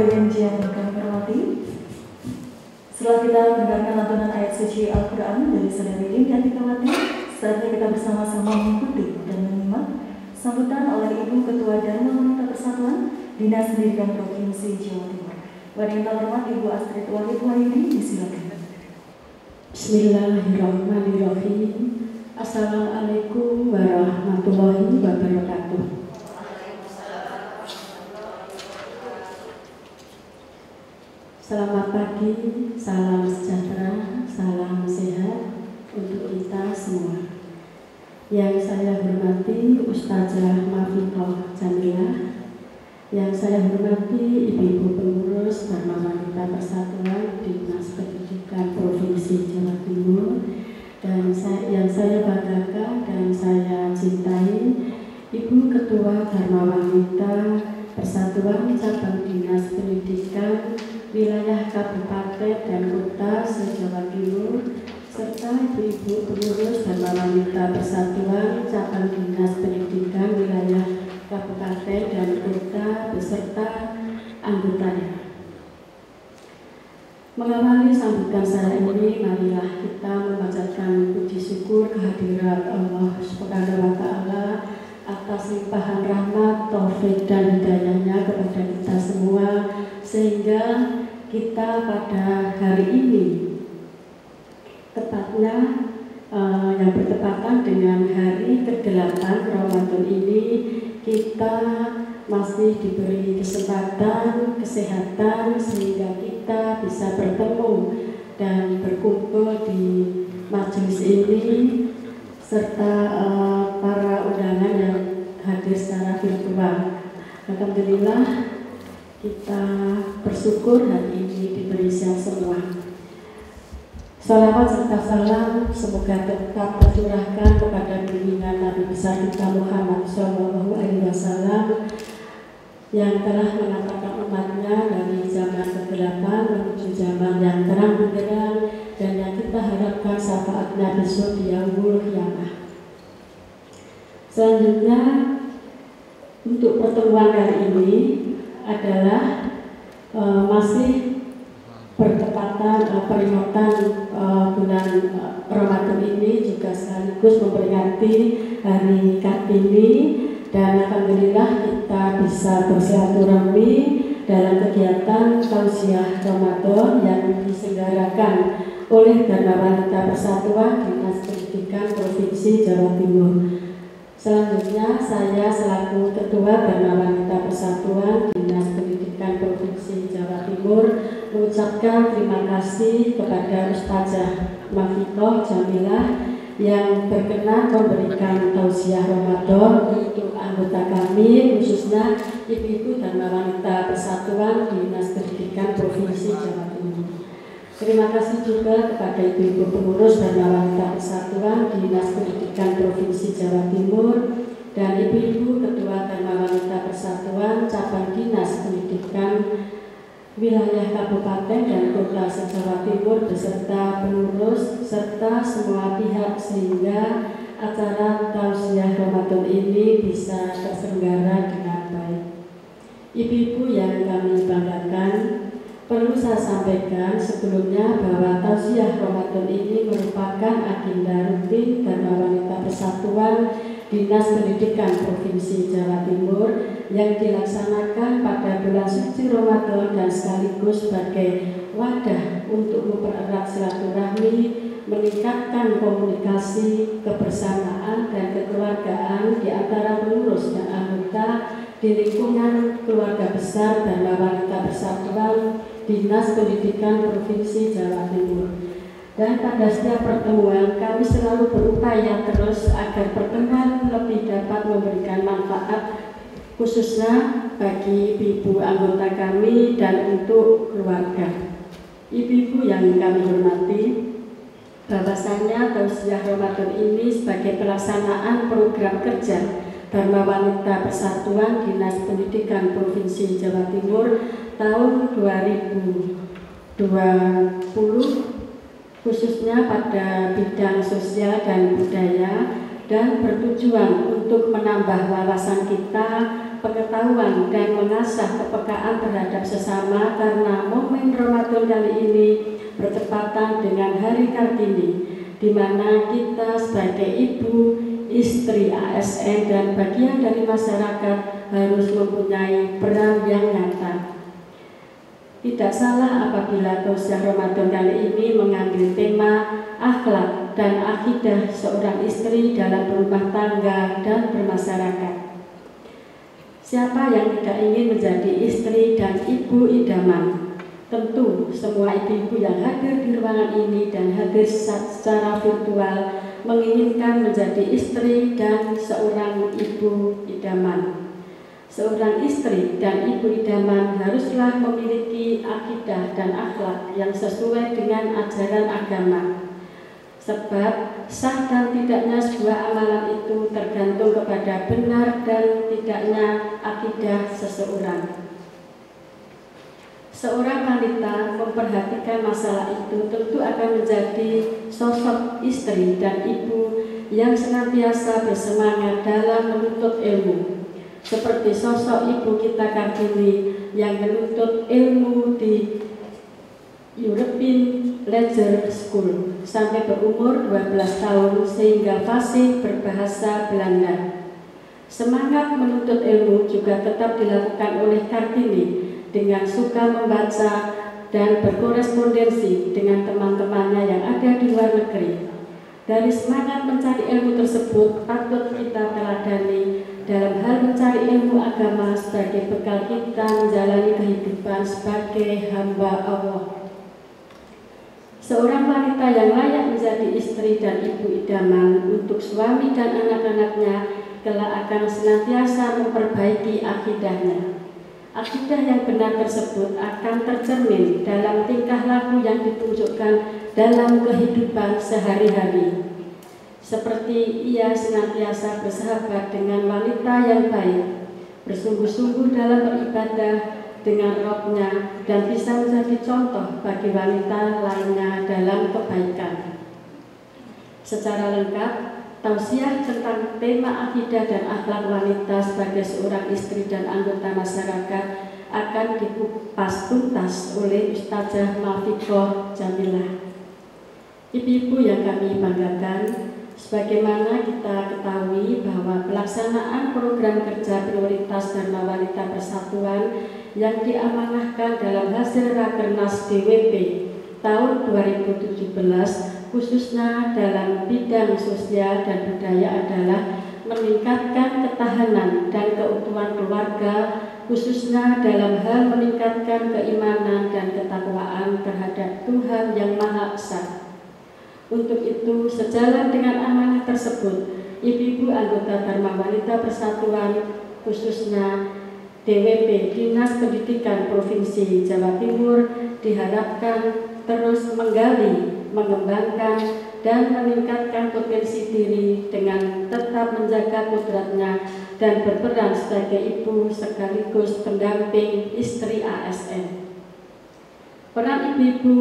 hadirin yang kami hormati, setelah kita mendengarkan lantunan ayat suci Al-Quran dari Saudara Ridin dan Tikawati, saatnya kita bersama-sama mengikuti dan menyimak sambutan oleh Ibu Ketua Dharma Wanita Persatuan Dinas Pendidikan Provinsi Jawa Timur. Yang terhormat Ibu Astrid Wahid Wahyudi, disilakan. Bismillahirrahmanirrahim. Assalamualaikum warahmatullahi wabarakatuh. Selamat pagi, salam sejahtera, salam sehat untuk kita semua. Yang saya hormati Ustazah Mafitoh Jamilah, yang saya hormati Ibu-Ibu Pengurus Dharma Wanita Persatuan Dinas Pendidikan Provinsi Jawa Timur, dan yang saya banggakan dan saya cintai Ibu Ketua Dharma Wanita Persatuan Cabang Dinas Pendidikan Wilayah Kabupaten dan Kota se-Jawa Timur, serta Ibu-Ibu Pengurus Dharma Wanita Persatuan Cabang Dinas Pendidikan Wilayah Kabupaten dan Kota beserta anggotanya. Mengawali sambutan saya ini, marilah kita memanjatkan puji syukur kehadirat Allah Subhanahu wa Ta'ala atas limpahan rahmat, taufik dan hidayahnya kepada kita semua, sehingga kita pada hari ini, tepatnya yang bertepatan dengan hari ke-8 Ramadan ini, kita masih diberi kesempatan, kesehatan, sehingga kita bisa bertemu dan berkumpul di majelis ini, serta para undangan yang hadir secara virtual. Alhamdulillah, kita bersyukur hari ini diberi siang semua. Salawat serta salam semoga tetap tercurahkan kepada bimbingan Nabi besar kita Muhammad SAW yang telah mengantarkan umatnya dari zaman ke-8 menuju zaman yang terang benderang, dan yang kita harapkan syafaatnya besok di yaumul qiyamah. Selanjutnya, untuk pertemuan kali ini adalah masih bertepatan peringatan bulan Ramadan ini, juga sekaligus memperingati Hari Kartini, dan alhamdulillah kita bisa bersilaturahmi dalam kegiatan tausiah Ramadan yang diselenggarakan oleh Dharma Wanita Persatuan Dinas Pendidikan Provinsi Jawa Timur. Selanjutnya, saya selaku Ketua Dharma Wanita Persatuan Dinas Pendidikan Provinsi Jawa Timur mengucapkan terima kasih kepada Ustazah Mafitoh Jamilah yang berkenan memberikan tausiah Ramadan untuk anggota kami, khususnya Ibu-Ibu Dharma Wanita Persatuan Dinas Pendidikan Provinsi Jawa Timur. Terima kasih juga kepada Ibu-Ibu Pengurus Dharma Wanita Persatuan Dinas Pendidikan Provinsi Jawa Timur dan Ibu-Ibu Ketua Dharma Wanita Persatuan Cabang Dinas Pendidikan Wilayah Kabupaten dan Kota se-Jawa Timur beserta pengurus serta semua pihak, sehingga acara tausiah Ramadan ini bisa terselenggara dengan baik. Ibu-ibu yang kami banggakan, perlu saya sampaikan sebelumnya bahwa tausiah Ramadan ini merupakan agenda rutin Dharma Wanita Persatuan Dinas Pendidikan Provinsi Jawa Timur yang dilaksanakan pada bulan suci Ramadan, dan sekaligus sebagai wadah untuk mempererat silaturahmi, meningkatkan komunikasi, kebersamaan, dan kekeluargaan di antara pengurus dan anggota di lingkungan keluarga besar Dharma Wanita Persatuan Dinas Pendidikan Provinsi Jawa Timur. Dan pada setiap pertemuan kami selalu berupaya terus agar pertemuan lebih dapat memberikan manfaat, khususnya bagi ibu anggota kami dan untuk keluarga. Ibu-ibu yang kami hormati, bahwasannya tausiah Ramadan ini sebagai pelaksanaan program kerja Dharma Wanita Persatuan Dinas Pendidikan Provinsi Jawa Timur tahun 2020, khususnya pada bidang sosial dan budaya, dan bertujuan untuk menambah wawasan kita, pengetahuan dan mengasah kepekaan terhadap sesama karena momen Ramadan kali ini bertepatan dengan Hari Kartini, di mana kita sebagai ibu, istri ASN dan bagian dari masyarakat harus mempunyai peran yang nyata. Tidak salah apabila tausiah Ramadan kali ini mengambil tema akhlak dan akidah seorang istri dalam berumah tangga dan bermasyarakat. Siapa yang tidak ingin menjadi istri dan ibu idaman? Tentu semua ibu-ibu yang hadir di ruangan ini dan hadir secara virtual menginginkan menjadi istri dan seorang ibu idaman. Seorang istri dan ibu idaman haruslah memiliki akidah dan akhlak yang sesuai dengan ajaran agama. Sebab sah dan tidaknya sebuah amalan itu tergantung kepada benar dan tidaknya akidah seseorang. Seorang wanita memperhatikan masalah itu tentu akan menjadi sosok istri dan ibu yang senantiasa bersemangat dalam menuntut ilmu. Seperti sosok ibu kita Kartini yang menuntut ilmu di European Leisure School sampai berumur 12 tahun sehingga fasih berbahasa Belanda. Semangat menuntut ilmu juga tetap dilakukan oleh Kartini dengan suka membaca dan berkorespondensi dengan teman-temannya yang ada di luar negeri. Dari semangat mencari ilmu tersebut patut kita teladani dalam hal mencari ilmu agama sebagai bekal kita menjalani kehidupan sebagai hamba Allah. Seorang wanita yang layak menjadi istri dan ibu idaman untuk suami dan anak-anaknya kelak akan senantiasa memperbaiki akidahnya. Akidah yang benar tersebut akan tercermin dalam tingkah laku yang ditunjukkan dalam kehidupan sehari-hari. Seperti ia senantiasa bersahabat dengan wanita yang baik, bersungguh-sungguh dalam beribadah dengan Robnya dan bisa menjadi contoh bagi wanita lainnya dalam kebaikan. Secara lengkap, tausiah tentang tema akidah dan akhlak wanita sebagai seorang istri dan anggota masyarakat akan dikupas tuntas oleh Ustazah Malvikoh Jamilah. Ibu-ibu yang kami banggakan, sebagaimana kita ketahui bahwa pelaksanaan program kerja prioritas Dharma Wanita Persatuan yang diamanahkan dalam hasil Rakernas DWP tahun 2017 khususnya dalam bidang sosial dan budaya adalah meningkatkan ketahanan dan keutuhan keluarga khususnya dalam hal meningkatkan keimanan dan ketakwaan terhadap Tuhan Yang Maha Esa. Untuk itu, sejalan dengan amanah tersebut, ibu-ibu anggota Dharma Wanita Persatuan khususnya DWP Dinas Pendidikan Provinsi Jawa Timur diharapkan terus menggali, mengembangkan, dan meningkatkan potensi diri dengan tetap menjaga kodratnya dan berperan sebagai ibu sekaligus pendamping istri ASN. Peran ibu-ibu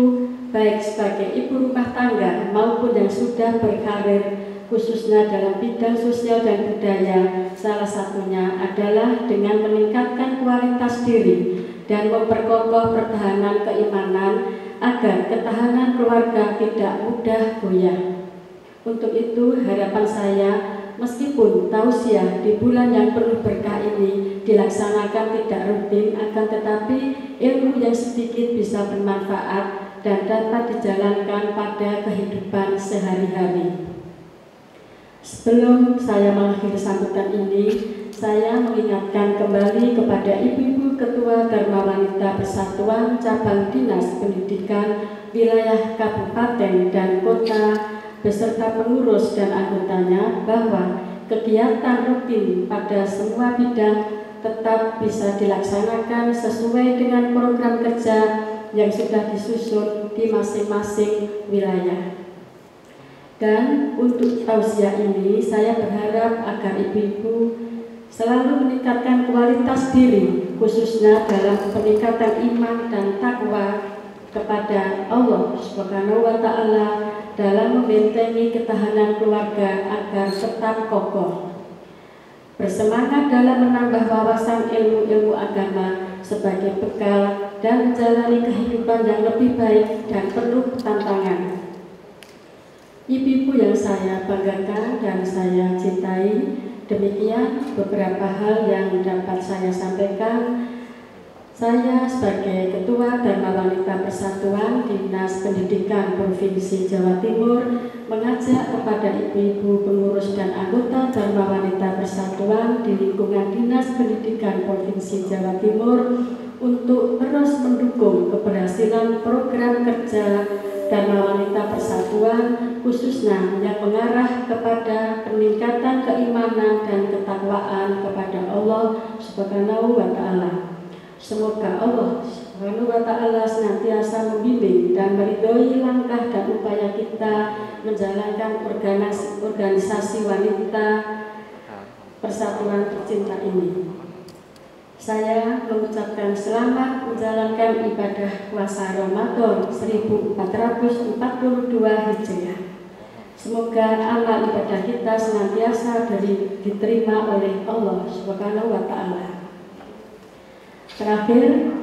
baik sebagai ibu rumah tangga maupun yang sudah berkarir khususnya dalam bidang sosial dan budaya, salah satunya adalah dengan meningkatkan kualitas diri dan memperkokoh pertahanan keimanan agar ketahanan keluarga tidak mudah goyah. Untuk itu harapan saya, meskipun tausiah di bulan yang penuh berkah ini dilaksanakan tidak rutin, akan tetapi ilmu yang sedikit bisa bermanfaat dan dapat dijalankan pada kehidupan sehari-hari. Sebelum saya mengakhiri sambutan ini, saya mengingatkan kembali kepada ibu-ibu Ketua Dharma Wanita Persatuan Cabang Dinas Pendidikan Wilayah Kabupaten dan Kota beserta pengurus dan anggotanya bahwa kegiatan rutin pada semua bidang tetap bisa dilaksanakan sesuai dengan program kerja yang sudah disusun di masing-masing wilayah. Dan untuk tausiah ini saya berharap agar ibu-ibu selalu meningkatkan kualitas diri khususnya dalam peningkatan iman dan takwa kepada Allah Subhanahu wa Ta'ala dalam membentengi ketahanan keluarga agar tetap kokoh. bersemangat dalam menambah wawasan ilmu-ilmu agama sebagai bekal dan menjalani kehidupan yang lebih baik dan penuh tantangan. Ibu-ibu yang saya banggakan dan saya cintai, demikian beberapa hal yang dapat saya sampaikan. Saya sebagai Ketua Dharma Wanita Persatuan Dinas Pendidikan Provinsi Jawa Timur mengajak kepada ibu-ibu pengurus dan anggota Dharma Wanita Persatuan di lingkungan Dinas Pendidikan Provinsi Jawa Timur untuk terus mendukung keberhasilan program kerja Dharma Wanita Persatuan, khususnya yang mengarah kepada peningkatan keimanan dan ketakwaan kepada Allah Subhanahu wa Ta'ala. Semoga Allah Subhanahu wa Ta'ala senantiasa membimbing dan meridhoi langkah dan upaya kita menjalankan organisasi wanita persatuan tercinta ini. Saya mengucapkan selamat menjalankan ibadah puasa Ramadan 1442 Hijriah. Semoga amal ibadah kita senantiasa diterima oleh Allah Subhanahu wa Ta'ala. Terakhir,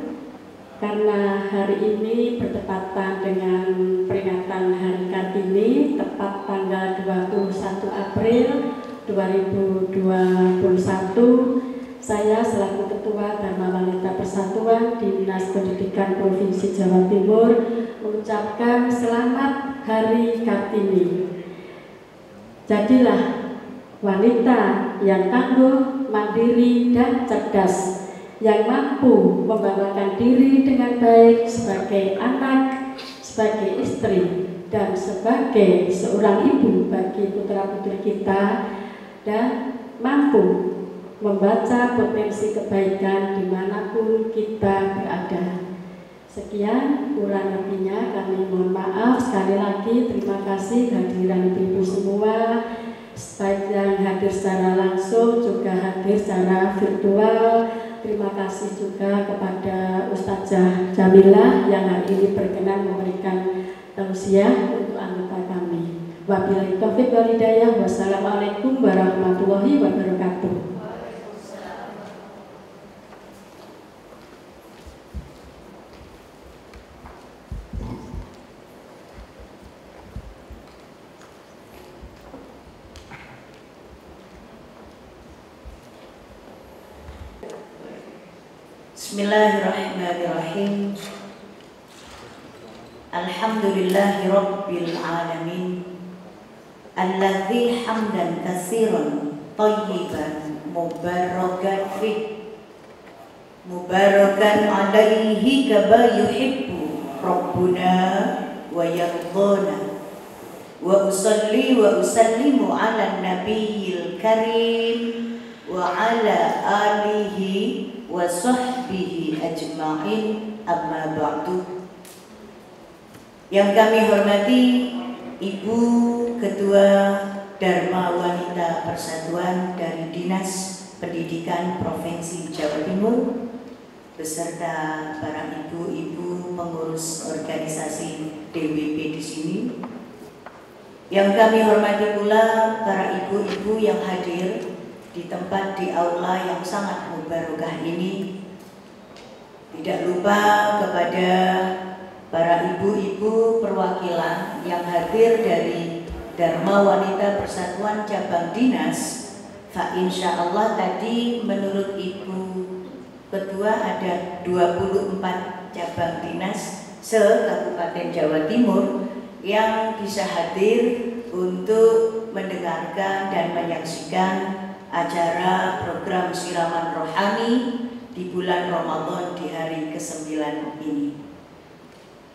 karena hari ini bertepatan dengan peringatan Hari Kartini, tepat tanggal 21 April 2021, saya selaku Ketua Dharma Wanita Persatuan Dinas Pendidikan Provinsi Jawa Timur mengucapkan selamat Hari Kartini. Jadilah wanita yang tangguh, mandiri, dan cerdas, yang mampu membawakan diri dengan baik sebagai anak, sebagai istri, dan sebagai seorang ibu bagi putra-putri kita, dan mampu membaca potensi kebaikan dimanapun kita berada. Sekian, kurang lebihnya kami mohon maaf. Sekali lagi terima kasih hadiran ibu-ibu semua, baik yang hadir secara langsung juga hadir secara virtual. Terima kasih juga kepada Ustazah Jamilah yang hari ini berkenan memberikan tausiah untuk anggota kami. Wabillahi taufiq wal hidayah. Wassalamualaikum warahmatullahi wabarakatuh. Bismillahirrahmanirrahim. Alhamdulillahi Rabbil Alamin, alladzi hamdan katsiran thayyiban mubarakan fih, mubarakan alaihi kama yuhibbu Rabbuna wa yardana. Wa usalli wa usallimu ala nabiyil karim wa ala alihi wa sahbihi ajma'in, amma ba'du. Yang kami hormati Ibu Ketua Dharma Wanita Persatuan dari Dinas Pendidikan Provinsi Jawa Timur, beserta para ibu-ibu pengurus organisasi DWP di sini. Yang kami hormati pula para ibu-ibu yang hadir di tempat di aula yang sangat mubarakah ini. Tidak lupa kepada para ibu-ibu perwakilan yang hadir dari Dharma Wanita Persatuan Cabang Dinas. Fa insya Allah tadi menurut Ibu Ketua ada 24 cabang dinas se-Kabupaten Jawa Timur yang bisa hadir untuk mendengarkan dan menyaksikan acara program siraman rohani di bulan Ramadan di hari ke-9 ini.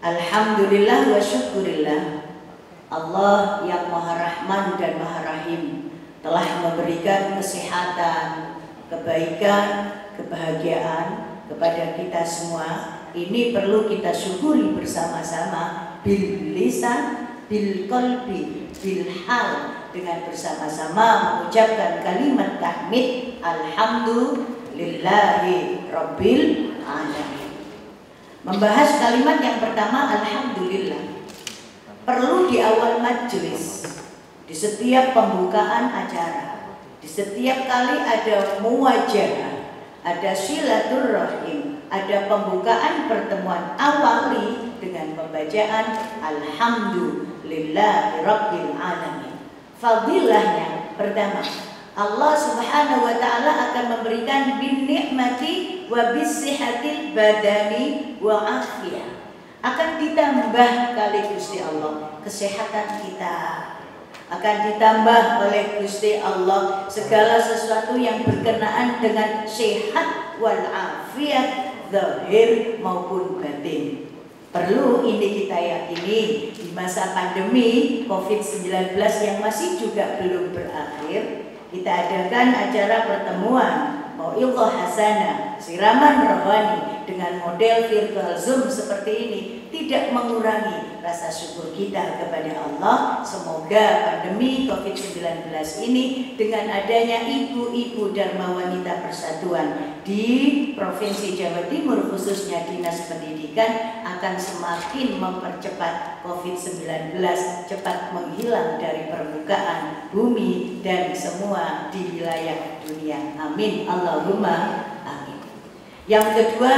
Alhamdulillah wa syukurillah, Allah yang Maha Rahman dan Maha Rahim telah memberikan kesehatan, kebaikan, kebahagiaan kepada kita semua. Ini perlu kita syukuri bersama-sama, bil lisan, bil qalbi, bil hal, dengan bersama-sama mengucapkan kalimat tahmid alhamdulillahi rabbil alamin. Membahas kalimat yang pertama, alhamdulillah, perlu di awal majelis, di setiap pembukaan acara, di Di setiap kali ada muwajahah, ada silaturrahim, ada pembukaan pertemuan, awali dengan pembacaan Alhamdulillahirabbil alamin. Fadilahnya pertama, Allah Subhanahu wa taala akan memberikan bin ni'mati wa bisihatil badani wa afiyah. Akan ditambah kali Gusti Allah kesehatan kita. Akan ditambah oleh Gusti Allah segala sesuatu yang berkenaan dengan sehat wal afiyat zahir maupun batin. Perlu ini kita yakini di masa pandemi COVID-19 yang masih juga belum berakhir, kita adakan acara pertemuan Mau'izah Hasanah, siraman rohani dengan model virtual Zoom seperti ini tidak mengurangi rasa syukur kita kepada Allah. Semoga pandemi COVID-19 ini dengan adanya ibu-ibu Dharma Wanita Persatuan di Provinsi Jawa Timur, khususnya Dinas Pendidikan, akan semakin mempercepat COVID-19 cepat menghilang dari permukaan bumi dan semua di wilayah dunia. Amin. Allahumma amin. Yang kedua,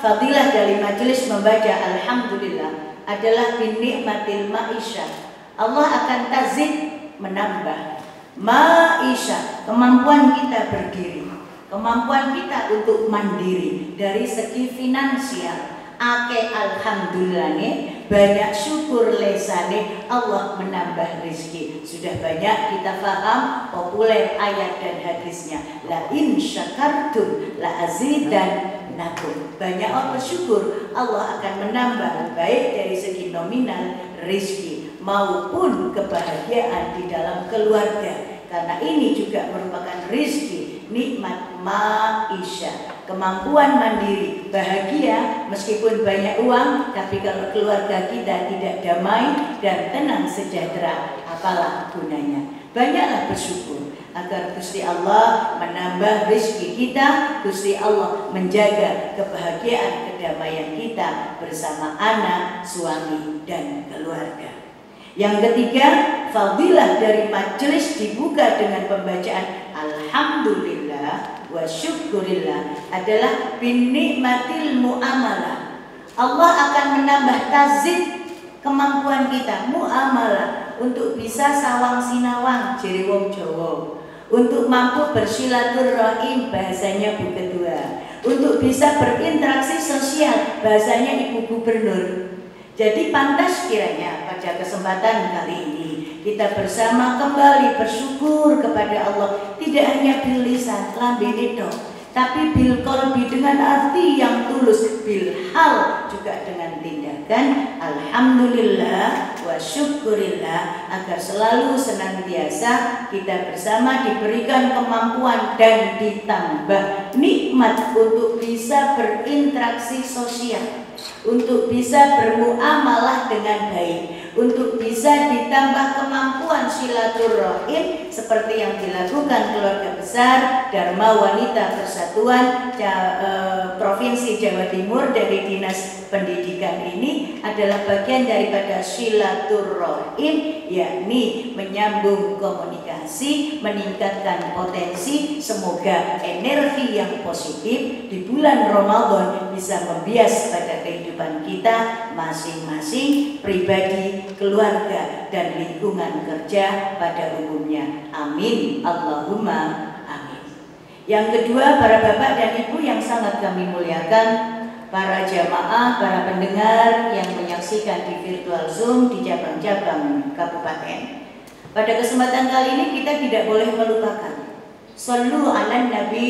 fadilah dari majelis membaca Alhamdulillah adalah bin ni'matil ma'isyah. Allah akan tazid, menambah ma'isyah, kemampuan kita berdiri, kemampuan kita untuk mandiri dari segi finansial. Ake alhamdulillah nih, banyak syukur lesane, Allah menambah rezeki. Sudah banyak kita paham populer ayat dan hadisnya. La in syakartum la azidannakum. Banyak orang bersyukur, Allah akan menambah baik dari segi nominal rezeki maupun kebahagiaan di dalam keluarga. Karena ini juga merupakan rezeki, nikmat ma'isyah, kemampuan mandiri, bahagia meskipun banyak uang, tapi kalau keluarga kita tidak damai dan tenang sejahtera, apalah gunanya? Banyaklah bersyukur agar Gusti Allah menambah rezeki kita, Gusti Allah menjaga kebahagiaan kedamaian kita bersama anak, suami, dan keluarga. Yang ketiga, fadilah dari majelis dibuka dengan pembacaan Alhamdulillah wa syukurillah adalah bin ni'matil mu'amalah. Allah akan menambah tazid kemampuan kita mu'amalah untuk bisa sawang sinawang jere wong Jawa, untuk mampu bersilaturahim bahasanya Bu Ketua, untuk bisa berinteraksi sosial bahasanya Ibu Gubernur. Jadi pantas kiranya pada kesempatan kali ini kita bersama kembali bersyukur kepada Allah, tidak hanya bil lisan lambe nedo, tapi bil qalbi dengan arti yang tulus, bil hal juga dengan tindakan. Alhamdulillah wa syukurillah, agar selalu senantiasa kita bersama diberikan kemampuan dan ditambah nikmat untuk bisa berinteraksi sosial, untuk bisa bermuamalah dengan baik, untuk bisa ditambah kemampuan silaturahim seperti yang dilakukan keluarga besar Dharma Wanita Persatuan Provinsi Jawa Timur dari Dinas Pendidikan. Ini adalah bagian daripada silaturahim, yakni menyambung komunikasi, meningkatkan potensi. Semoga energi yang positif di bulan Ramadan bisa membias pada kehidupan kita masing-masing, pribadi, keluarga, dan lingkungan kerja pada umumnya. Amin. Allahumma amin. Yang kedua, para bapak dan ibu yang sangat kami muliakan, para jamaah, para pendengar yang menyaksikan di virtual Zoom di cabang-cabang kabupaten. Pada kesempatan kali ini kita tidak boleh melupakan Shallu ala Nabi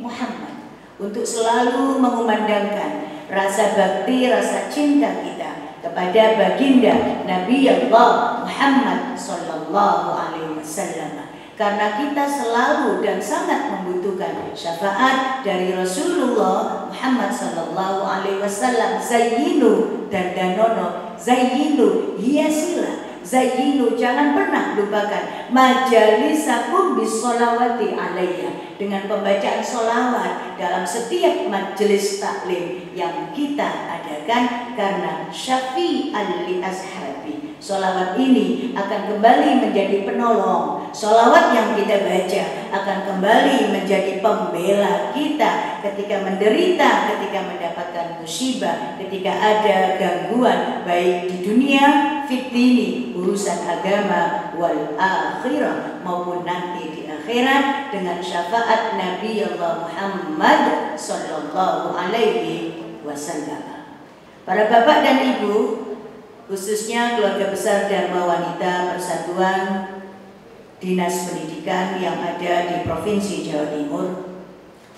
Muhammad, untuk selalu mengumandangkan rasa bakti, rasa cinta kita kepada baginda Nabi Allah Muhammad Sallallahu Alaihi Wasallam. Karena kita selalu dan sangat membutuhkan syafaat dari Rasulullah Muhammad Sallallahu Alaihi Wasallam. Zayyinu dan danono, zayyinu hiasilah, zayyinu jangan pernah lupakan majalisakum bisolawati alaiya, dengan pembacaan solawat dalam setiap majelis taklim yang kita adakan. Karena syafi'an li ashabi, solawat ini akan kembali menjadi penolong. Solawat yang kita baca akan kembali menjadi pembela kita ketika menderita, ketika mendapatkan musibah, ketika ada gangguan baik di dunia, fitini, urusan agama, wal akhirah, maupun nanti di akhirat dengan syafaat Nabi Allah Muhammad sallallahu alaihi wasallam. Para bapak dan ibu, khususnya keluarga besar Dharma Wanita Persatuan Dinas Pendidikan yang ada di Provinsi Jawa Timur,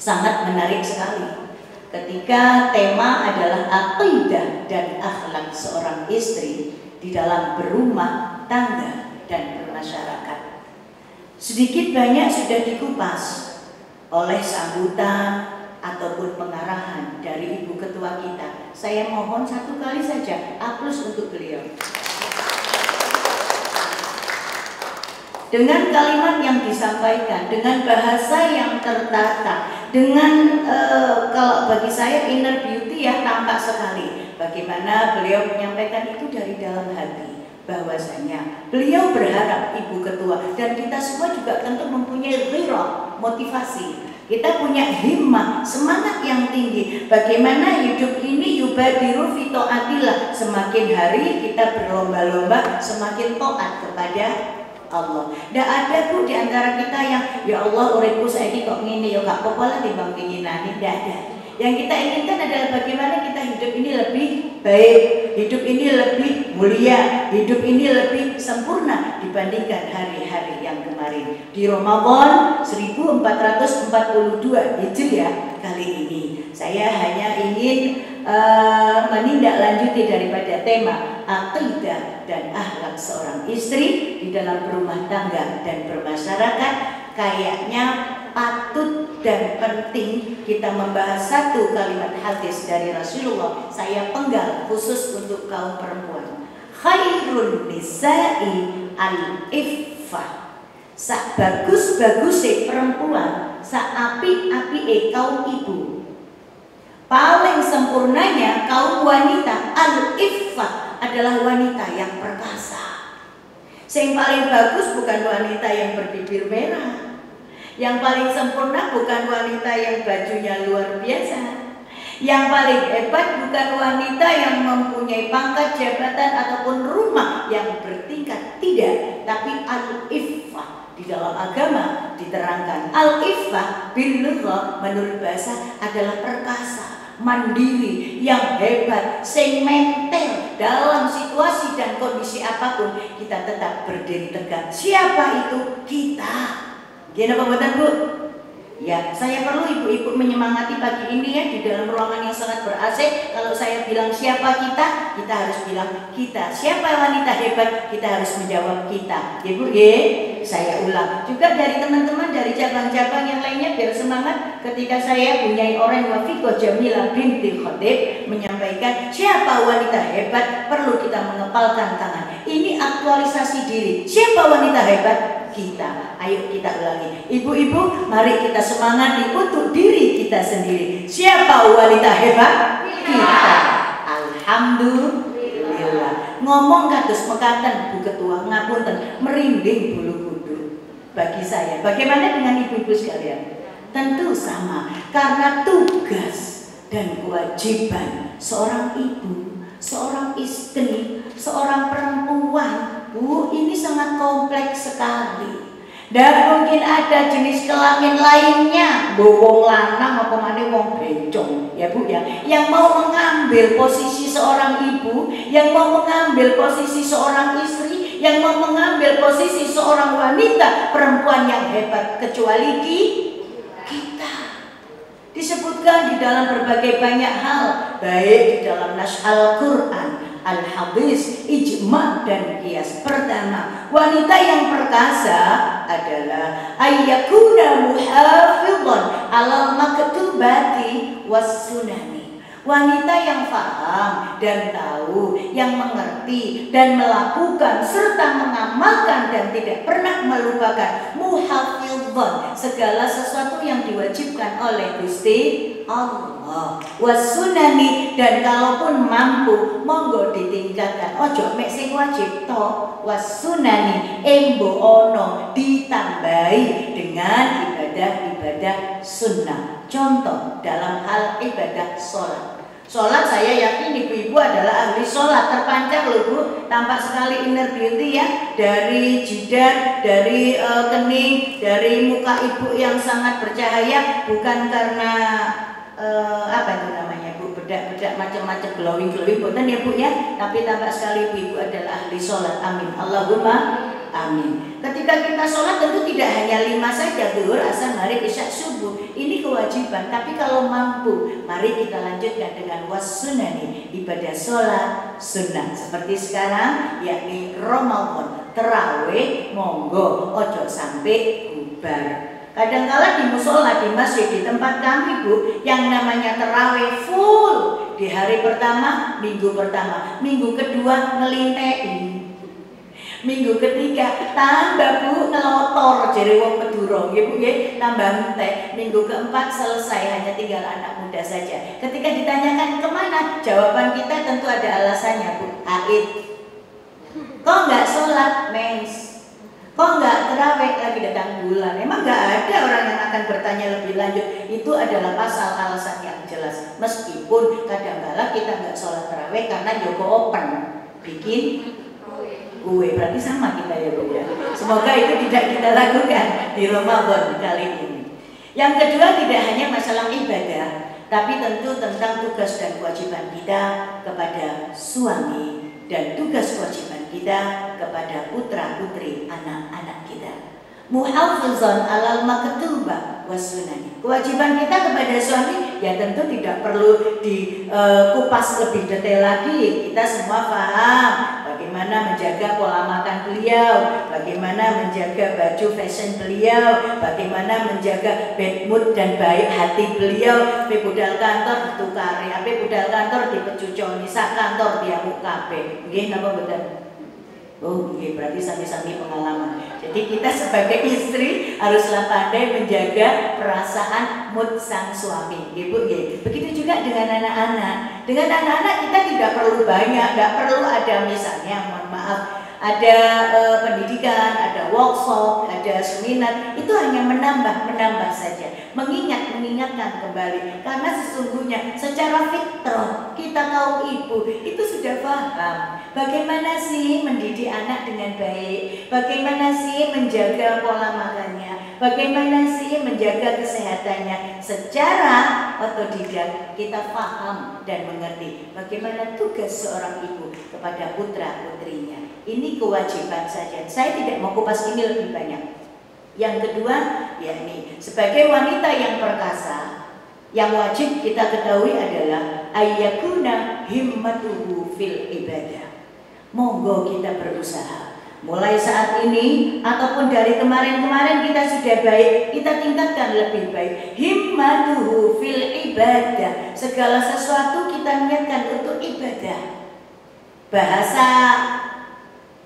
sangat menarik sekali ketika tema adalah akidah dan akhlak seorang istri di dalam berumah tangga dan bermasyarakat. Sedikit banyak sudah dikupas oleh sambutan ataupun pengarahan dari Ibu Ketua kita. Saya mohon satu kali saja aplaus untuk beliau. Dengan kalimat yang disampaikan, dengan bahasa yang tertata, dengan kalau bagi saya inner beauty ya, tampak sekali bagaimana beliau menyampaikan itu dari dalam hati, bahwasanya beliau berharap Ibu Ketua dan kita semua juga tentu mempunyai ghirah, motivasi. Kita punya himmah, semangat yang tinggi. Bagaimana hidup ini yubadiru fi taatillah, semakin hari kita berlomba-lomba semakin taat kepada Allah. Ndak ada Bu di antara kita yang ya Allah uripku saiki kok ngene ya gak apa-apa lah timbang keinginane, ndak ada. Yang kita inginkan adalah bagaimana kita hidup ini lebih baik, hidup ini lebih mulia, hidup ini lebih sempurna dibandingkan hari-hari yang kemarin. Di Ramadan 1442 Hijriah kali ini, saya hanya ingin menindaklanjuti daripada tema akidah dan akhlak seorang istri di dalam berumah tangga dan bermasyarakat. Kayaknya patut dan penting kita membahas satu kalimat hadis dari Rasulullah. Saya penggal khusus untuk kaum perempuan. Khairun nisa'i al-iffah. Sak bagus-baguse perempuan, sak api-apike kaum ibu. Paling sempurnanya kaum wanita al-iffah adalah wanita yang perkasa. Yang paling bagus bukan wanita yang berbibir merah. Yang paling sempurna bukan wanita yang bajunya luar biasa. Yang paling hebat bukan wanita yang mempunyai pangkat jabatan ataupun rumah yang bertingkat, tidak, tapi al-iffah. Di dalam agama diterangkan al-iffah bil lughah menurut bahasa adalah perkasa, mandiri, yang hebat, sing mental dalam situasi dan kondisi apapun kita tetap berdiri tegak. Siapa itu? Kita. Gimana Pak Bu? Ya, saya perlu ibu-ibu menyemangati pagi ini ya di dalam ruangan yang sangat ber-AC. Kalau saya bilang siapa kita, kita harus bilang kita. Siapa wanita hebat, kita harus menjawab kita. Ya Bu, ya. Saya ulang. Juga dari teman-teman dari cabang-cabang yang lainnya biar semangat ketika saya punya orang Wafiqah Jamilah binti Khatib menyampaikan siapa wanita hebat, perlu kita mengepalkan tangan. Ini aktualisasi diri. Siapa wanita hebat? Kita. Ayo kita ulangi. Ibu-ibu, mari kita semangati untuk diri kita sendiri. Siapa wanita hebat? Kita. Alhamdulillah. Ngomong kados mekaten Bu Ketua, ngapunten, merinding bulu kuduk bagi saya. Bagaimana dengan ibu-ibu sekalian? Tentu sama, karena tugas dan kewajiban seorang ibu, seorang istri, seorang perempuan, Bu, ini sangat kompleks sekali. Dan mungkin ada jenis kelamin lainnya, wong lanang apa maneh wong bencong, ya Bu ya, yang mau mengambil posisi seorang ibu, yang mau mengambil posisi seorang istri, yang mau mengambil posisi seorang wanita, perempuan yang hebat, kecuali kita. Disebutkan di dalam berbagai banyak hal, baik di dalam nas Al-Quran, Al-Hadis, ijma dan qiyas. Pertama, wanita yang perkasa adalah ayyakuna muhafidhan alal maktubati was sunani. Wanita yang paham dan tahu, yang mengerti dan melakukan serta mengamalkan dan tidak pernah melupakan, muhafidhan, segala sesuatu yang diwajibkan oleh Gusti Allah, wasunani, dan kalaupun mampu monggo ditingkatkan, ojo mek sing wajib to, wasunani embo ono ditambahi dengan ibadah sunnah. Contoh dalam hal ibadah sholat. Sholat saya yakin ibu-ibu adalah ahli sholat, terpancar loh Bu, tampak sekali inner beauty ya, dari jidat, dari kening, dari muka ibu yang sangat bercahaya, bukan karena apa itu namanya Bu, bedak-bedak macam-macam glowing bukan ya Bu ya, tapi tampak sekali ibu adalah ahli sholat. Amin, Allahumma amin. Ketika kita sholat tentu tidak hanya 5 saja, zuhur, asar, maghrib, isya, subuh. Ini kewajiban. Tapi kalau mampu, mari kita lanjutkan dengan was-sunani, ibadah sholat sunnah. Seperti sekarang, yakni Ramadan, terawih, monggo, ojo sampai bubar. Kadang-kala di musola, di masjid, di tempat kami Bu, yang namanya terawih full. Di hari pertama, minggu kedua ngelintein. Minggu ketiga tambah Bu ngelotor jadi wong Madura nggih Bu nggih, tambah entek. Minggu keempat selesai, hanya tinggal anak muda saja. Ketika ditanyakan kemana, jawaban kita tentu ada alasannya Bu. Haid. Kok nggak sholat? Mens. Kok nggak terawih? Lagi datang bulan. Emang nggak ada orang yang akan bertanya lebih lanjut. Itu adalah pasal alasan yang jelas. Meskipun kadang-kala kita nggak sholat terawih karena Joko open bikin kue, berarti sama kita ya Bu ya. Semoga itu tidak kita lakukan di Ramadan kali ini. Yang kedua, tidak hanya masalah ibadah, tapi tentu tentang tugas dan kewajiban kita kepada suami dan tugas kewajiban kita kepada putra putri anak-anak kita. Muhafizan alal maktubah wasunani. Kewajiban kita kepada suami ya tentu tidak perlu dikupas lebih detail lagi. Kita semua paham bagaimana menjaga pola makan beliau, bagaimana menjaga baju fashion beliau, bagaimana menjaga bad mood dan baik hati beliau. Pe budal kantor ditukari, ape budal kantor dipecuconi, sak kantor dia kabeh. Nggih napa mboten? Oh, nggih, berarti sami-sami pengalaman. Jadi kita sebagai istri haruslah pandai menjaga perasaan mood sang suami, nggih Bu nggih. Begitu juga dengan anak-anak. Dengan anak-anak kita tidak perlu banyak, tidak perlu ada misalnya, mohon maaf, ada pendidikan, ada workshop, ada seminar. Itu hanya menambah saja, mengingatkan kembali. Karena sesungguhnya secara fitrah kita kaum ibu itu sudah paham bagaimana sih mendidik anak dengan baik, bagaimana sih menjaga pola makannya, bagaimana sih menjaga kesehatannya. Secara otodidak kita paham dan mengerti bagaimana tugas seorang ibu kepada putra putrinya. Ini kewajiban saja. Saya tidak mau kupas ini lebih banyak. Yang kedua, yakni sebagai wanita yang perkasa, yang wajib kita ketahui adalah ayyakuna himmatuhu fil ibadah. Monggo kita berusaha. Mulai saat ini ataupun dari kemarin-kemarin kita sudah baik, kita tingkatkan lebih baik. Himmatuhu fil ibadah. Segala sesuatu kita niatkan untuk ibadah. Bahasa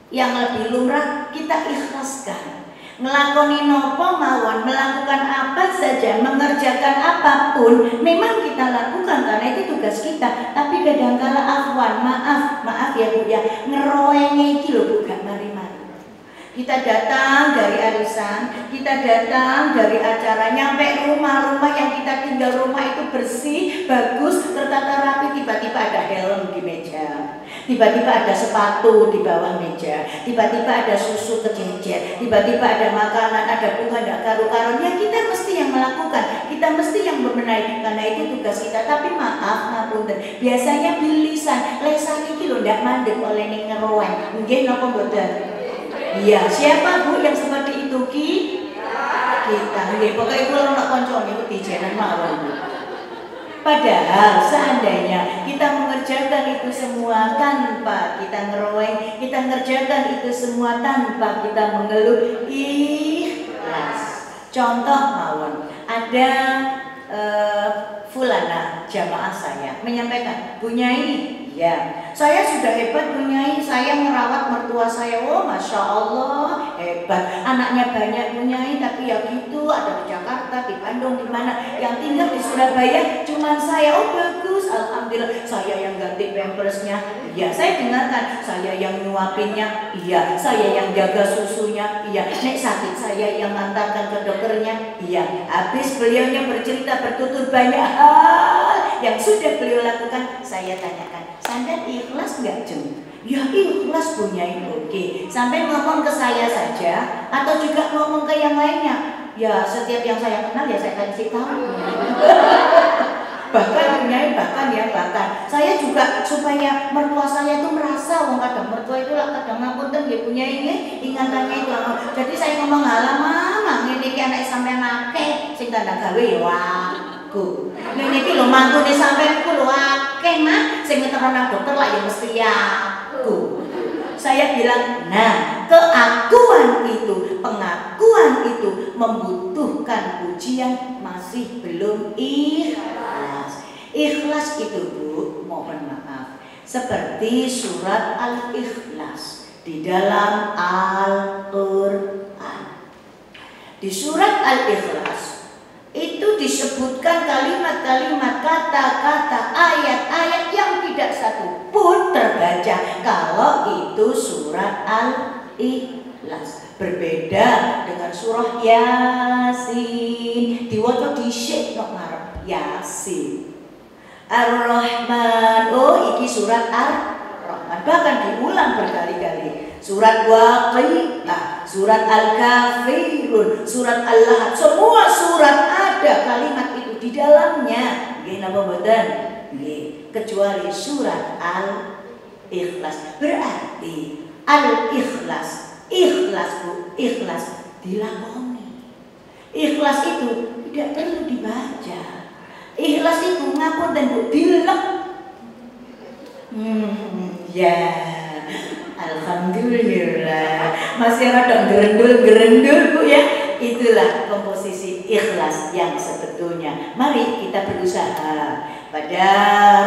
yang lebih lumrah, kita ikhlaskan. Ngelakoni nopo mawon, melakukan apa saja, mengerjakan apapun, memang kita lakukan karena itu tugas kita. Tapi kadang-kala afwan, maaf ya Bu ya, ngeroenge iki lho Bu, gak mari-mari. Kita datang dari arisan, kita datang dari acara, nyampe rumah yang kita tinggal, rumah itu bersih, bagus, tertata rapi, tiba-tiba ada helm di meja, tiba-tiba ada sepatu di bawah meja, tiba-tiba ada susu kececer, tiba-tiba ada makanan, ada bunga, ada karu-karuan. Ya kita mesti yang melakukan, kita mesti yang membenahi, karena itu tugas kita. Tapi maaf, ngapunten, biasanya bilisan, lesan iki lho ndak mandek oleh ning ngeroen. Nggih napa mboten? Iya, siapa Bu yang seperti itu kita? Nggih, pokoke kula nek kancane ku dijenan mawon. Padahal seandainya kita mengerjakan itu semua tanpa kita ngeroeng, kita ngerjakan itu semua tanpa kita mengeluh, ikhlas. Contoh mawon, ada fulana jamaah saya menyampaikan, Bu Nyai, ya, saya sudah hebat Bu Nyai, saya merawat mertua saya. Oh, Masya Allah, hebat. Anaknya banyak Bu Nyai, tapi ya gitu, ada di Jakarta, di Bandung, di mana. Yang tinggal di Surabaya cuman saya. Oh bagus, alhamdulillah. Saya yang ganti pampersnya, iya. Saya dengarkan, saya yang nyuapinnya, iya. Saya yang jaga susunya, iya. Nek sakit saya yang antarkan ke dokternya, iya. Habis beliaunya bercerita bertutur banyak hal yang sudah beliau lakukan. Saya tanyakan, Sandan ikhlas nggak Jeng? Ya ikhlas punya itu, oke. Sampai ngomong ke saya saja atau juga ngomong ke yang lainnya. Ya setiap yang saya kenal ya saya kasih tahu. bahkan saya juga supaya mertua saya itu merasa, kadang mertua itu lah kadang ngapunten dia punya ini ingatannya itu. Jadi saya ngomong halaman ini ki anak sampean akeh sing tanda gawe ya aku. Ngene iki lho mantune sampean ku lho akeh mah sing ngeterang dokter lah ya mesti aku. Saya bilang, nah keakuan itu, pengakuan itu membutuhkan pujian, masih belum ikhlas. Ikhlas itu Bu, mohon maaf, seperti surat Al-Ikhlas di dalam Al-Quran. Di surat Al-Ikhlas itu disebutkan kalimat-kalimat, kata-kata, ayat-ayat yang tidak satu pun terbaca kalau itu surat Al-Ikhlas. Berbeda dengan surah Yasin, diwaca dhisik kok ngarep Yasin. Ar-Rahman, oh iki surat Ar-Rahman, bahkan diulang berkali-kali. Surat Waqiah, surat Al-Kafirun, surat Al-Lahab, semua surat ada kalimat itu di dalamnya. Nggih napa mboten? Nggih, kecuali surat Al-Ikhlas. Berarti Al-Ikhlas, ikhlas Bu, ikhlas dilakoni. Ikhlas itu tidak perlu dibaca. Ikhlas itu ngapunten Bu, dilek. Ya. Alhamdulillah, masih ada gerendul Bu ya. Itulah komposisi ikhlas yang sebetulnya. Mari kita berusaha pada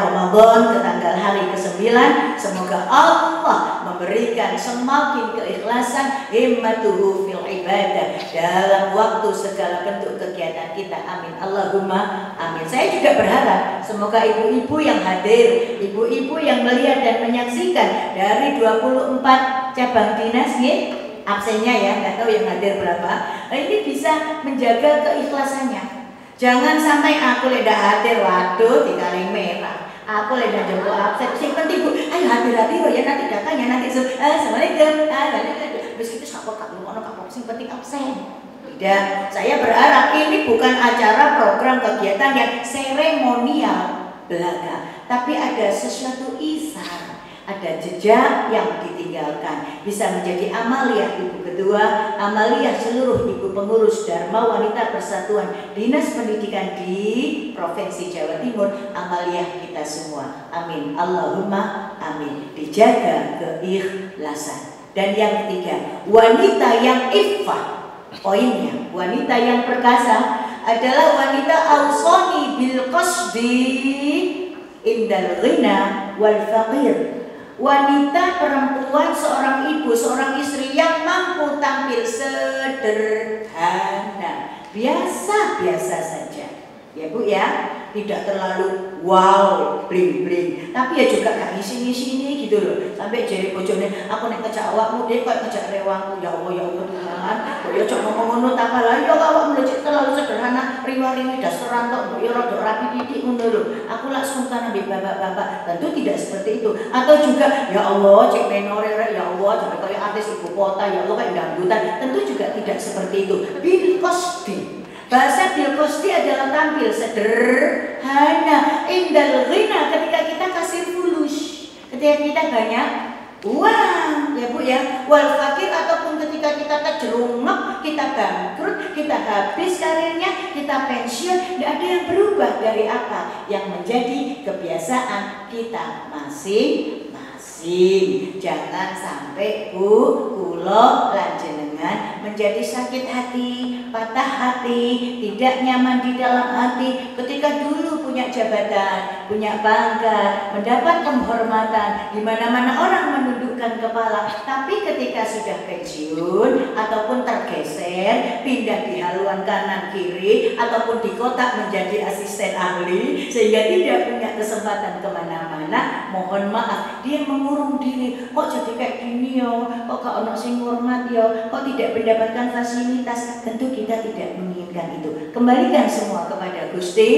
Ramadan ke tanggal hari ke-9, semoga Allah memberikan semakin keikhlasan himmatuhu fil ibadah dalam waktu segala bentuk kegiatan kita. Amin, Allahumma amin. Saya juga berharap semoga ibu-ibu yang hadir, ibu-ibu yang melihat dan menyaksikan dari 24 cabang dinas absennya ya, nggak tahu yang hadir berapa. Nah, ini bisa menjaga keikhlasannya. Jangan sampai aku tidak hadir, waduh di kaleng merah. Aku tidak jemput absen. Sing penting Bu, ayo hadir-hadir ya, nanti datanya nanti assalamualaikum. Begitu sapor kak lu ono kak sing penting absen. Tidak, saya berharap ini bukan acara program kegiatan yang seremonial belaka, tapi ada sesuatu isar. Ada jejak yang ditinggalkan, bisa menjadi amaliyah ibu kedua, amaliyah seluruh ibu pengurus Dharma Wanita Persatuan Dinas Pendidikan di Provinsi Jawa Timur, amaliyah kita semua. Amin, Allahumma amin. Dijaga keikhlasan. Dan yang ketiga, wanita yang iffah. Poinnya, wanita yang perkasa adalah wanita ausoni bil qasdi indal ghina wal faqir. Wanita perempuan, seorang ibu, seorang istri yang mampu tampil sederhana, biasa-biasa saja. Ya Bu ya, tidak terlalu wow, bling-bling, tapi ya juga gak ngisi-ngisi gitu loh. Sampai jadi bojone, aku nek ngejak awakmu deh kok ngejak rewangku. Ya Allah ya Allah Tuhan. Kok ya cok ngomong ngono tak kalah ya awakmu lho terlalu sederhana, riwa-riwi dasaran tok ya rada rapi titik ngono lho. Aku lak sungkan ambek bapak-bapak. Tentu tidak seperti itu. Atau juga ya Allah cek menore ya Allah sampai kayak artis ibu kota ya Allah kayak dangdutan. Tentu juga tidak seperti itu. Bil qasdi. Bahasa bil qasdi adalah tampil sederhana. Indal ghina, ketika kita kasih fulus, ketika kita banyak uang ya Bu ya, wal fakir, ataupun ketika kita terjerungap, kita bangkrut, kita habis karirnya, kita pensiun, tidak ada yang berubah dari apa yang menjadi kebiasaan kita masing-masing. Jangan sampai Bu, kulo lan jenengan menjadi sakit hati, patah hati, tidak nyaman di dalam hati ketika dulu punya jabatan, punya pangkat, mendapat penghormatan, di mana-mana orang menundukkan menundukkan kepala. Tapi ketika sudah pensiun ataupun tergeser, pindah di haluan kanan kiri ataupun di kotak menjadi asisten ahli sehingga tidak punya kesempatan kemana-mana, mohon maaf dia mengurung diri. Kok jadi kayak gini yo? Kok gak ono sing ngurmat yo? Kok tidak mendapatkan fasilitas? Tentu kita tidak menginginkan itu. Kembalikan semua kepada Gusti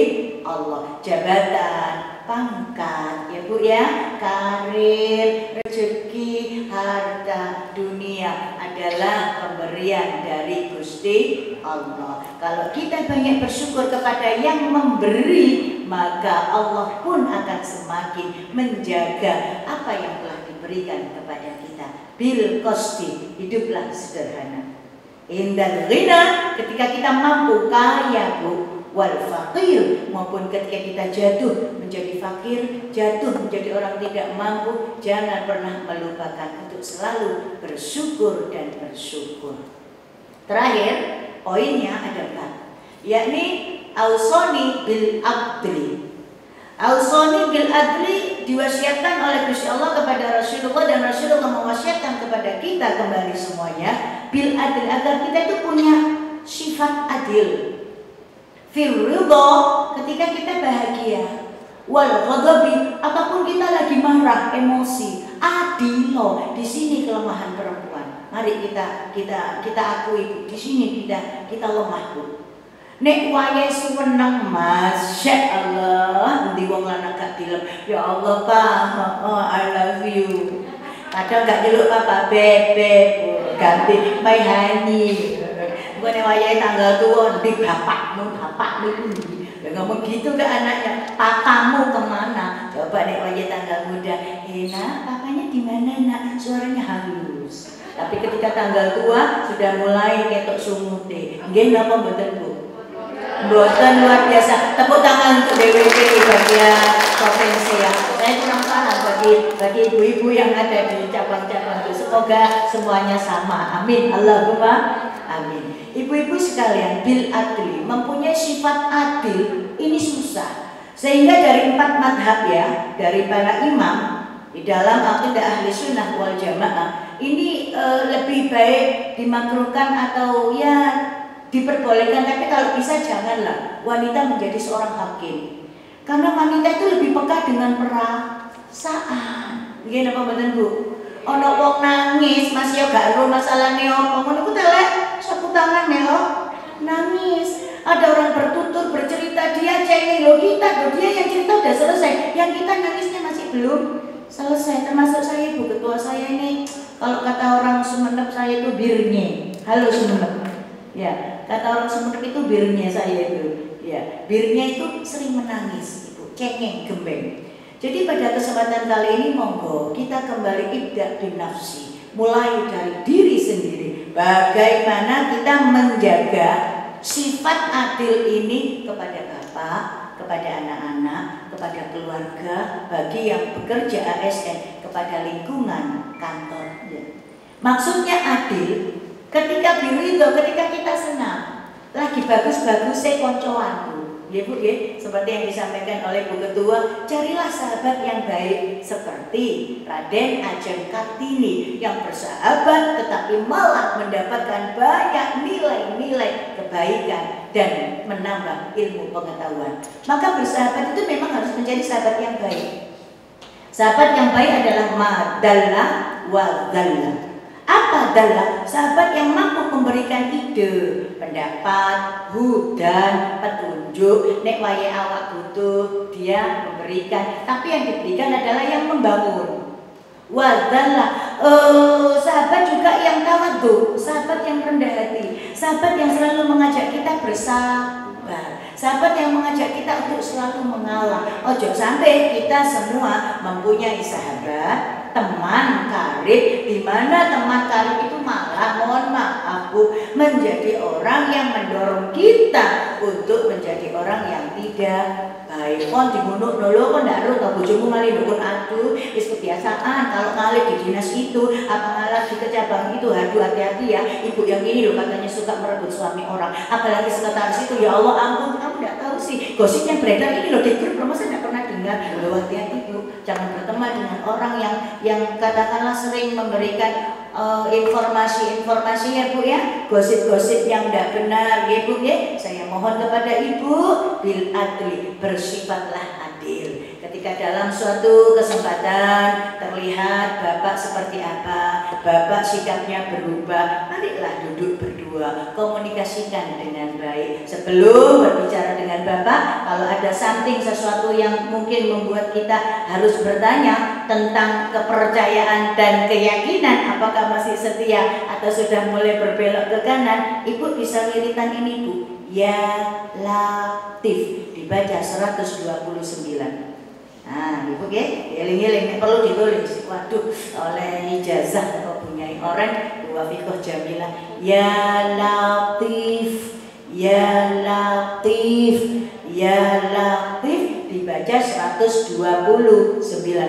Allah. Jabatan, pangkat, ya Bu ya, karir, rezeki, harta, dunia adalah pemberian dari Gusti Allah. Kalau kita banyak bersyukur kepada yang memberi, maka Allah pun akan semakin menjaga apa yang telah diberikan kepada kita. Bil qasdi, hiduplah sederhana. Indal ghina, ketika kita mampu kaya Bu, wal fakir, maupun ketika kita jatuh menjadi fakir, jatuh menjadi orang tidak mampu, jangan pernah melupakan untuk selalu bersyukur dan bersyukur. Terakhir, poinnya ada 4, yakni ausoni bil adli. Ausoni bil adli diwasiatkan oleh Gusti Allah kepada Rasulullah, dan Rasulullah mewasiatkan kepada kita kembali semuanya bil adli, agar kita itu punya sifat adil. Fil ridha, ketika kita bahagia, wal ghadabi, ataupun kita lagi marah, emosi, adilo. Di sini kelemahan perempuan. Mari kita akui di sini kita lemah Bu. Nek wayahe suweneng, Masya Allah, ndi wong lanang gak dilem. Ya Allah Pak, oh, I love you. Kadang gak nyeluk Papa bebek, ganti my honey. Bukan wayahe tanggal tua, ndi bapakmu ini. Ngomong gitu ke anaknya, papamu kemana? Coba nek wayahe tanggal muda, nak, papanya di mana nak? Suaranya halus. Tapi ketika tanggal tua sudah mulai ketok sumute. Nggih napa mboten Bu? Mboten, luar biasa. Tepuk tangan untuk DWP bagian provinsi ya. Saya kurang paham bagi ibu-ibu yang ada di cabang-cabang itu. Semoga semuanya sama. Amin. Allahumma amin. Ibu-ibu sekalian, bil adli, mempunyai sifat adil ini susah. Sehingga dari 4 madhab ya, dari para imam di dalam akidah ahli sunnah wal jamaah ini lebih baik dimakruhkan atau ya diperbolehkan, tapi kalau bisa janganlah wanita menjadi seorang hakim, karena wanita itu lebih peka dengan perasaan. Nggih napa mboten Bu? Ana wong nangis masih yo gak ero masalahne opo, ngono ku telek sapu tangan melok nangis. Ada orang bertutur bercerita, dia cengeng lo kita, dia yang cerita udah selesai, yang kita nangisnya masih belum selesai. Termasuk saya Bu, ketua saya ini, kalau kata orang Sumenep saya itu birnya. Halo Sumenep. Ya, kata orang Sumenep itu birnya saya itu. Ya, birnya itu sering menangis, Ibu, cengeng, gembeng. Jadi pada kesempatan kali ini monggo kita kembali ibda bin nafsi, mulai dari diri sendiri. Bagaimana kita menjaga sifat adil ini kepada bapak, kepada anak-anak, kepada keluarga, bagi yang bekerja ASN, kepada lingkungan kantor. Ya. Maksudnya adil, ketika biridho, ketika kita senang, lagi bagus-bagusnya koncoanku. Ya Bu, ya, seperti yang disampaikan oleh Bu Ketua, carilah sahabat yang baik seperti Raden Ajeng Kartini yang bersahabat tetapi malah mendapatkan banyak nilai-nilai kebaikan dan menambah ilmu pengetahuan. Maka bersahabat itu memang harus menjadi sahabat yang baik. Sahabat yang baik adalah madalla wa dalla. Apa adalah sahabat yang mampu memberikan ide, pendapat, hudan, petunjuk. Nek wayahe awak butuh, dia memberikan. Tapi yang diberikan adalah yang membangun. Wadalla, sahabat juga yang tawadhu, sahabat yang rendah hati, sahabat yang selalu mengajak kita bersabar, sahabat yang mengajak kita untuk selalu mengalah. Ojo sampai kita semua mempunyai sahabat, teman karib, di mana teman karib itu malah, mohon maaf Bu, menjadi orang yang mendorong kita untuk menjadi orang yang tidak baik. Kon dibunuh dulu, kon ndak ero to bojomu malih ndukun adu, wis kebiasaan kalau ngalih di dinas itu, apa malah di kecabang itu. Aduh, hati-hati ya, ibu yang ini loh katanya suka merebut suami orang, apalagi sekretaris itu. Ya Allah ampun, kamu nggak tahu sih gosip yang beredar ini loh di grup, saya nggak pernah dengar. mendengar, loh hati-hati Bu, jangan berteman dengan orang yang katakanlah sering memberikan informasi-informasi ya Bu ya, gosip-gosip yang tidak benar ya Bu ya. Saya mohon kepada Ibu bil adli, bersifatlah adil. Ketika dalam suatu kesempatan terlihat Bapak seperti apa, Bapak sikapnya berubah, marilah duduk berdua, komunikasikan dengan baik. Sebelum berbicara dengan Bapak, kalau ada sesuatu yang mungkin membuat kita harus bertanya tentang kepercayaan dan keyakinan, apakah masih setia atau sudah mulai berbelok ke kanan, Ibu bisa wiritan ini Bu, Ya Latif, dibaca 129. Nah, Ibu ya, eling-eling perlu ditulis. Waduh, oleh ijazah kok punya orang wafiqah jamilah. Ya Latif, Ya Latif, Ya Latif, dibaca 129.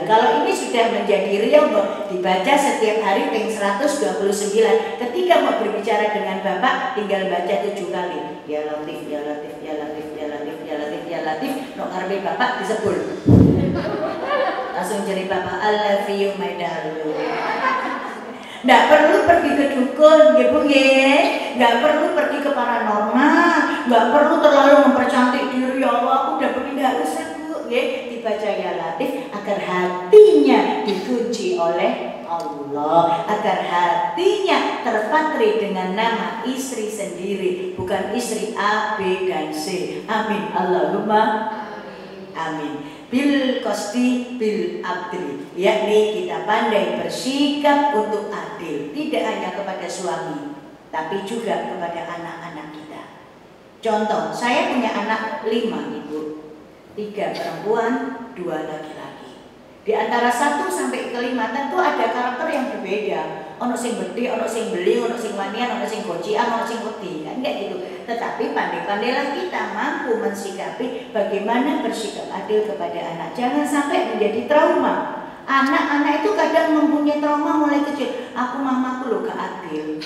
Kalau ini sudah menjadi riyadhah, dibaca setiap hari ping 129. Ketika mau berbicara dengan Bapak, tinggal baca 7 kali. Ya Latif, Ya Latif, Ya Latif, Ya Latif, Ya Latif, Ya Latif. Nok ngarepe Bapak disebul. Langsung jadi Bapak I love you my darling. Nggak perlu pergi ke dukun, ya Bu ya. Nggak perlu pergi ke paranormal. Nggak perlu terlalu mempercantik diri. Ya Allah, aku udah begini, nggak usah Bu. Ya, dibaca Ya Latif agar hatinya dikunci oleh Allah, agar hatinya terpatri dengan nama istri sendiri, bukan istri A, B, dan C. Amin. Allahumma amin. Bil qasdi bil adli, yakni kita pandai bersikap untuk adil, tidak hanya kepada suami tapi juga kepada anak-anak kita. Contoh, saya punya anak 5 Ibu, 3 perempuan, 2 laki-laki. Di antara 1 sampai ke 5 tentu ada karakter yang berbeda. Ono sing bedhe, ono sing beli, ono sing wanian, ono sing gocian, ono sing wedi, kan kayak gitu. Tetapi pandai-pandailah kita mampu mensikapi bagaimana bersikap adil kepada anak. Jangan sampai menjadi trauma. Anak-anak itu kadang mempunyai trauma mulai kecil. Aku mamaku lho gak adil.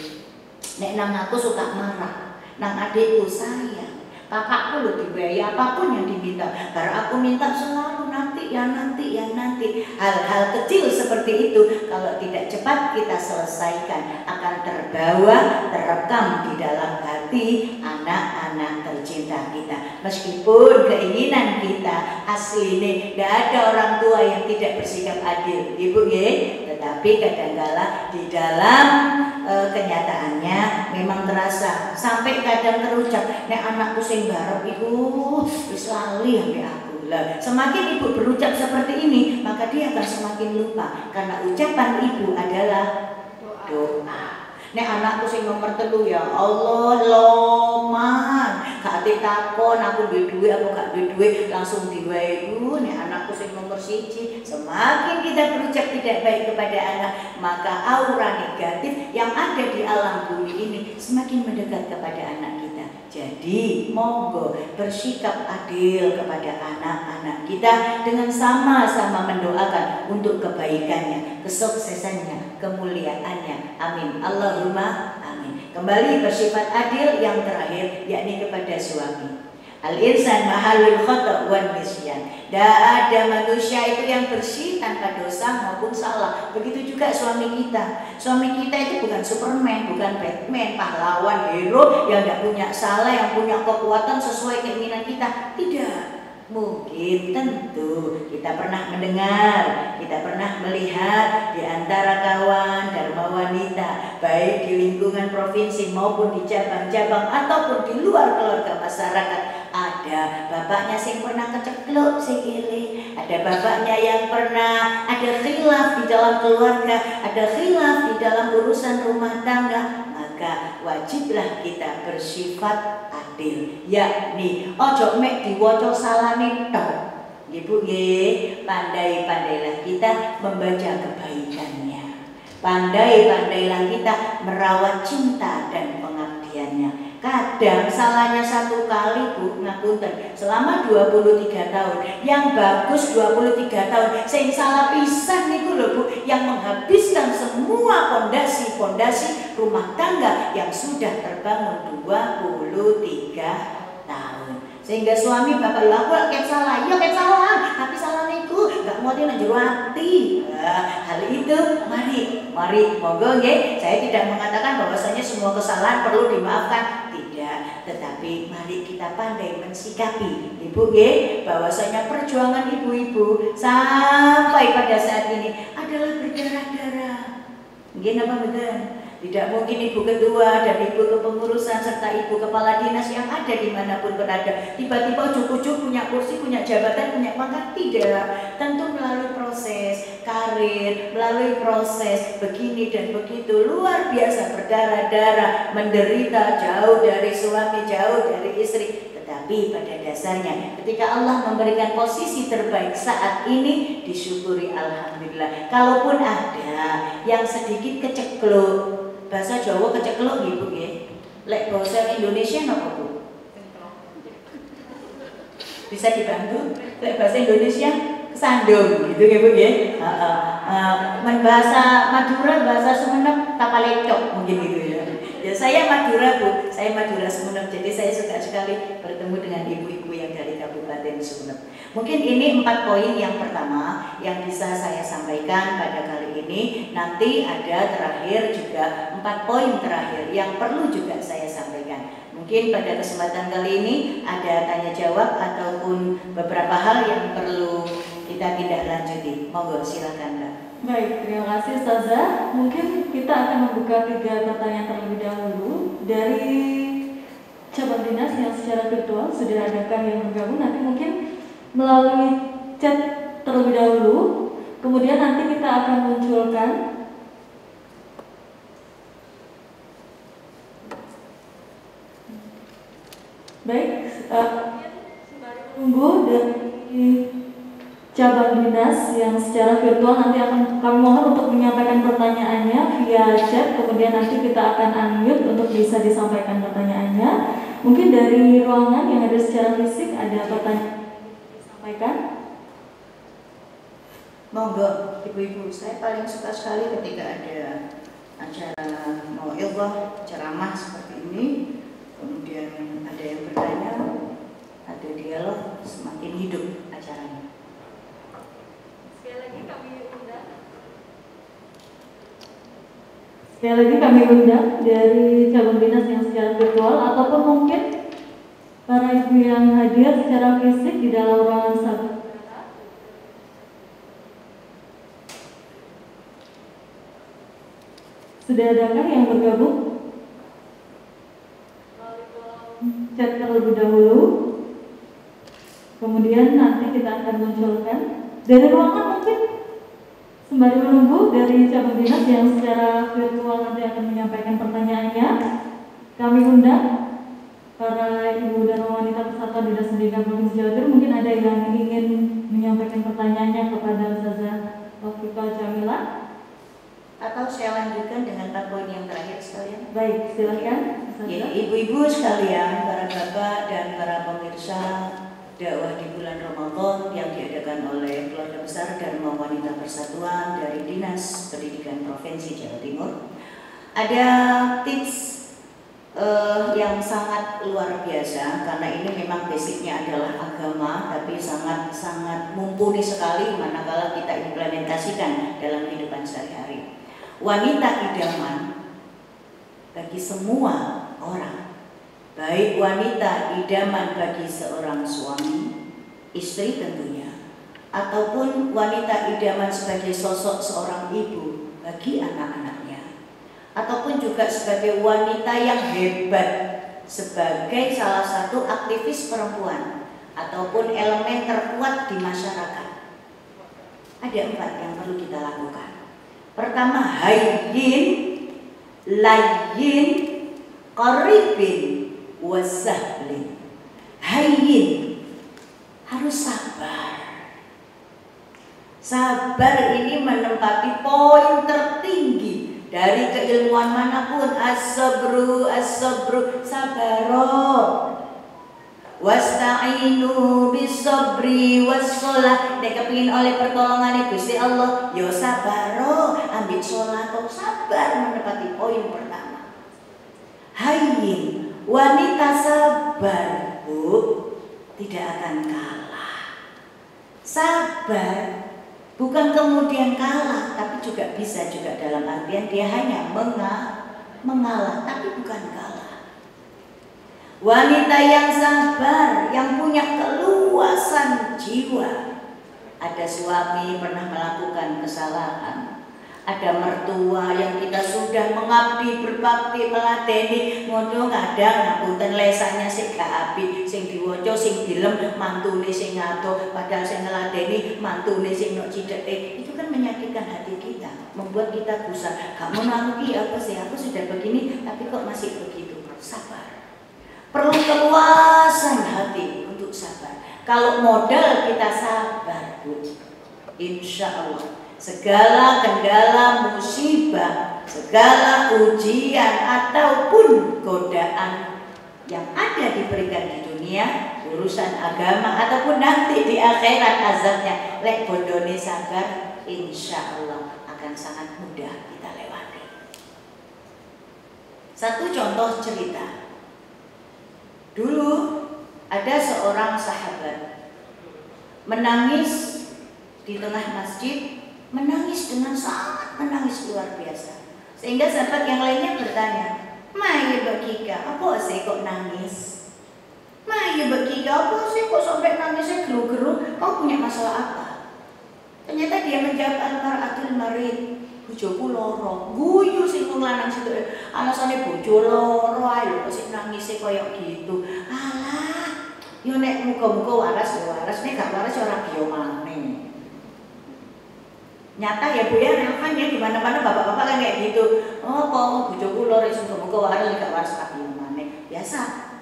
Nek nang aku suka marah, nang adikku sayang. Kakakku lho dibayar apapun yang diminta. Baru aku minta selalu nanti, ya nanti, ya nanti. Hal-hal kecil seperti itu kalau tidak cepat kita selesaikan akan terbawa, terekam di dalam hati anak-anak tercinta kita. Meskipun keinginan kita aslinya tidak ada orang tua yang tidak bersikap adil, Ibu ya. Tetapi kadang-kala di dalam kenyataannya memang terasa sampai kadang terucap, nek anakku sing barep iku wis lali ambek aku. Lah, semakin ibu berucap seperti ini, maka dia akan semakin lupa karena ucapan ibu adalah doa. Nek anakku sing nomor 3 ya Allah loman, gak ati takon aku duwe apa gak duwe langsung diwae iku. Nek anakku sing nomor 1, semakin kita berucap tidak baik kepada anak, maka aura negatif yang ada di alam bumi ini semakin mendekat kepada anak kita. Jadi monggo bersikap adil kepada anak-anak kita dengan sama-sama mendoakan untuk kebaikannya, kesuksesannya, kemuliaannya. Amin. Allahumma amin. Kembali bersifat adil yang terakhir, yakni kepada suami. Al-insan mahalul khata' wan nisyan. Tidak ada manusia itu yang bersih tanpa dosa maupun salah. Begitu juga suami kita. Suami kita itu bukan Superman, bukan Batman, pahlawan, hero yang tidak punya salah, yang punya kekuatan sesuai keinginan kita. Tidak. Mungkin tentu kita pernah mendengar, kita pernah melihat di antara kawan dharma wanita, baik di lingkungan provinsi maupun di cabang-cabang ataupun di luar keluarga masyarakat, ada bapaknya yang pernah kecekluk sikile, ada bapaknya yang pernah ada khilaf di dalam keluarga, ada khilaf di dalam urusan rumah tangga. Maka wajiblah kita bersifat adil, yakni ojo mek diwaca salane tok. Ibu nggih, pandai-pandailah kita membaca kebaikannya. Pandai-pandailah kita merawat cinta dan pengabdiannya. Kadang salahnya 1 kali Bu, ngapunten, selama 23 tahun, yang bagus 23 tahun, sing salah pisan niku lho Bu, yang menghabiskan semua pondasi-pondasi rumah tangga yang sudah terbangun 23 tahun. Sehingga suami bapak ya aku ket salah, ya ket salah, tapi salah niku nggak mau nang jero ati. Hal itu mari monggo nggih. Saya tidak mengatakan bahwasanya semua kesalahan perlu dimaafkan, tidak, tetapi mari kita pandai mensikapi ibu nggih, bahwasanya perjuangan ibu-ibu sampai pada saat ini adalah berdarah-darah. Nggih napa betul? Tidak mungkin ibu ketua dan ibu kepengurusan serta ibu kepala dinas yang ada dimanapun berada tiba-tiba ujuk-ujuk punya kursi, punya jabatan, punya pangkat. Tidak, tentu melalui proses karir, melalui proses begini dan begitu, luar biasa berdarah-darah, menderita, jauh dari suami, jauh dari istri. Tetapi pada dasarnya ketika Allah memberikan posisi terbaik saat ini, disyukuri alhamdulillah. Kalaupun ada yang sedikit kecekluk, bahasa Jawa kecekluk gitu nggih. Lek bahasa Indonesia napa Bu? Bisa dibantu? Lek bahasa Indonesia kesandung gitu nggih Bu nggih. Bahasa Madura, bahasa Sumenep tapalecok mungkin gitu ya. Ya saya Madura Bu, saya Madura Sumenep, jadi saya suka sekali bertemu dengan ibu-ibu yang dari Kabupaten Sumenep. Mungkin ini 4 poin yang pertama yang bisa saya sampaikan pada kali ini. Nanti ada terakhir juga 4 poin terakhir yang perlu juga saya sampaikan. Mungkin pada kesempatan kali ini ada tanya jawab ataupun beberapa hal yang perlu kita tindak lanjuti. Monggo silakan Mbak. Baik, terima kasih Ustazah. Mungkin kita akan membuka 3 pertanyaan terlebih dahulu dari cabang dinas yang secara virtual sudah adakan yang bergabung. Nanti mungkin melalui chat terlebih dahulu, kemudian nanti kita akan munculkan baik, tunggu dari cabang dinas yang secara virtual nanti akan kami mohon untuk menyampaikan pertanyaannya via chat, kemudian nanti kita akan unmute untuk bisa disampaikan pertanyaannya. Mungkin dari ruangan yang ada secara fisik ada pertanyaan disampaikan. Monggo ibu-ibu, saya paling suka sekali ketika ada acara mau'izah, ceramah seperti ini, kemudian ada yang bertanya, ada dialog, semakin hidup acaranya. Sekali lagi kami undang dari cabang dinas yang secara virtual ataupun mungkin para ibu yang hadir secara fisik di dalam ruangan sahabat. Sudah adakah yang bergabung? Chat terlebih dahulu, kemudian nanti kita akan munculkan dari ruangan. Mungkin sembari menunggu dari cabang dinas yang secara virtual nanti akan menyampaikan pertanyaannya, kami undang para ibu dan wanita Persatuan Dinas Pendidikan Provinsi Jawa Timur. Mungkin ada yang ingin menyampaikan pertanyaannya kepada Ustazah Taufiqah Jamila. Atau saya lanjutkan dengan 4 poin yang terakhir sekalian. Baik, silakan. Ya, ibu-ibu sekalian, para bapak dan para pemirsa dakwah di bulan Ramadan yang diadakan oleh Keluarga Besar Dharma Wanita Persatuan dari Dinas Pendidikan Provinsi Jawa Timur. Ada tips yang sangat luar biasa, karena ini memang basicnya adalah agama, tapi sangat mumpuni sekali manakala kita implementasikan dalam kehidupan sehari-hari. Wanita idaman bagi semua orang, baik wanita idaman bagi seorang suami, istri tentunya, ataupun wanita idaman sebagai sosok seorang ibu bagi anak-anaknya, ataupun juga sebagai wanita yang hebat sebagai salah satu aktivis perempuan ataupun elemen terkuat di masyarakat. Ada 4 yang perlu kita lakukan. Pertama, hayyin, layyin, qaribin, wasahlin. Hayyin, harus sabar. Sabar ini menempati poin tertinggi dari keilmuan manapun. As-sabru, sabaro. Wasta'inu bis-sabri was-shalah. Nek kepengin oleh pertolongan Gusti Allah, yo sabaro, ambil sholat, sabar menepati poin pertama. Hayyin, wanita sabar, Bu. tidak akan kalah. Sabar bukan kemudian kalah, tapi juga bisa juga dalam artian dia hanya mengalah, tapi bukan kalah. Wanita yang sabar, yang punya keluasan jiwa. Ada suami pernah melakukan kesalahan, ada mertua yang kita sudah mengabdi, berbakti, meladeni, ngono kadang ngapunten lesanya sing gak api, sing diwaca, sing dilem, mantune sing ngadoh, padahal sing ngeladeni mantune sing nok cideke. Itu kan menyakitkan hati kita, membuat kita gusar. Gak mau nanti apa sih, aku sudah begini tapi kok masih begitu. Sabar. Perlu keluasan hati untuk sabar. Kalau modal kita sabar, Bu, insya Allah segala kendala, musibah, segala ujian ataupun godaan yang ada diberikan di dunia, urusan agama ataupun nanti di akhirat azabnya, lek bondone sabar, insya Allah akan sangat mudah kita lewati. Satu contoh cerita. Dulu ada seorang sahabat menangis di tengah masjid, menangis dengan sangat menangis luar biasa. Sehingga sahabat yang lainnya bertanya, "Maya Bakika, apa sih kok nangis? Maya Bakika, apa sih kok sampai nangisnya geru-geru? Kau punya masalah apa?" Ternyata dia menjawab, "Al-mar'atul marid, bojoku loro." Guyu sing wong lanang situ, alasane bojo loro ae kok sik nangise koyo gitu. Alah, yo nek muga-muga waras ya waras, nek gak waras ora biyo maneh. Nyata ya Bu ya, relevan ya di mana-mana bapak-bapak kan kayak gitu. "Oh, kok bojoku loro iso muga waras gak waras tak biyo maneh." Biasa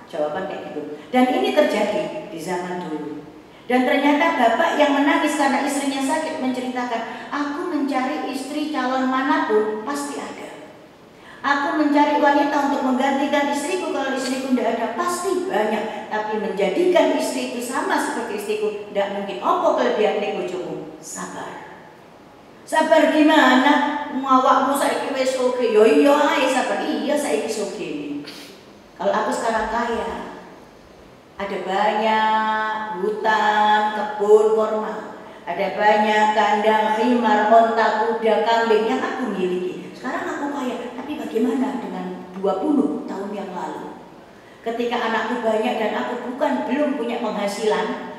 jawaban kayak gitu. Dan ini terjadi di zaman dulu. Dan ternyata bapak yang menangis karena istrinya sakit menceritakan, "Aku mencari istri calon manapun pasti ada. Aku mencari wanita untuk menggantikan istriku, kalau istriku tidak ada pasti banyak. Tapi menjadikan istri itu sama seperti istriku tidak mungkin. Apa kelebihan bojomu? Sabar." Sabar gimana? Awakmu saiki wis oke. Yo iya ae sabar. Iya saiki oke. Kalau aku sekarang kaya, ada banyak hutan, kebun kurma, ada banyak kandang khimar, onta, kuda, kambing yang aku miliki. Sekarang aku kaya, tapi bagaimana dengan 20 tahun yang lalu? Ketika anakku banyak dan aku belum punya penghasilan,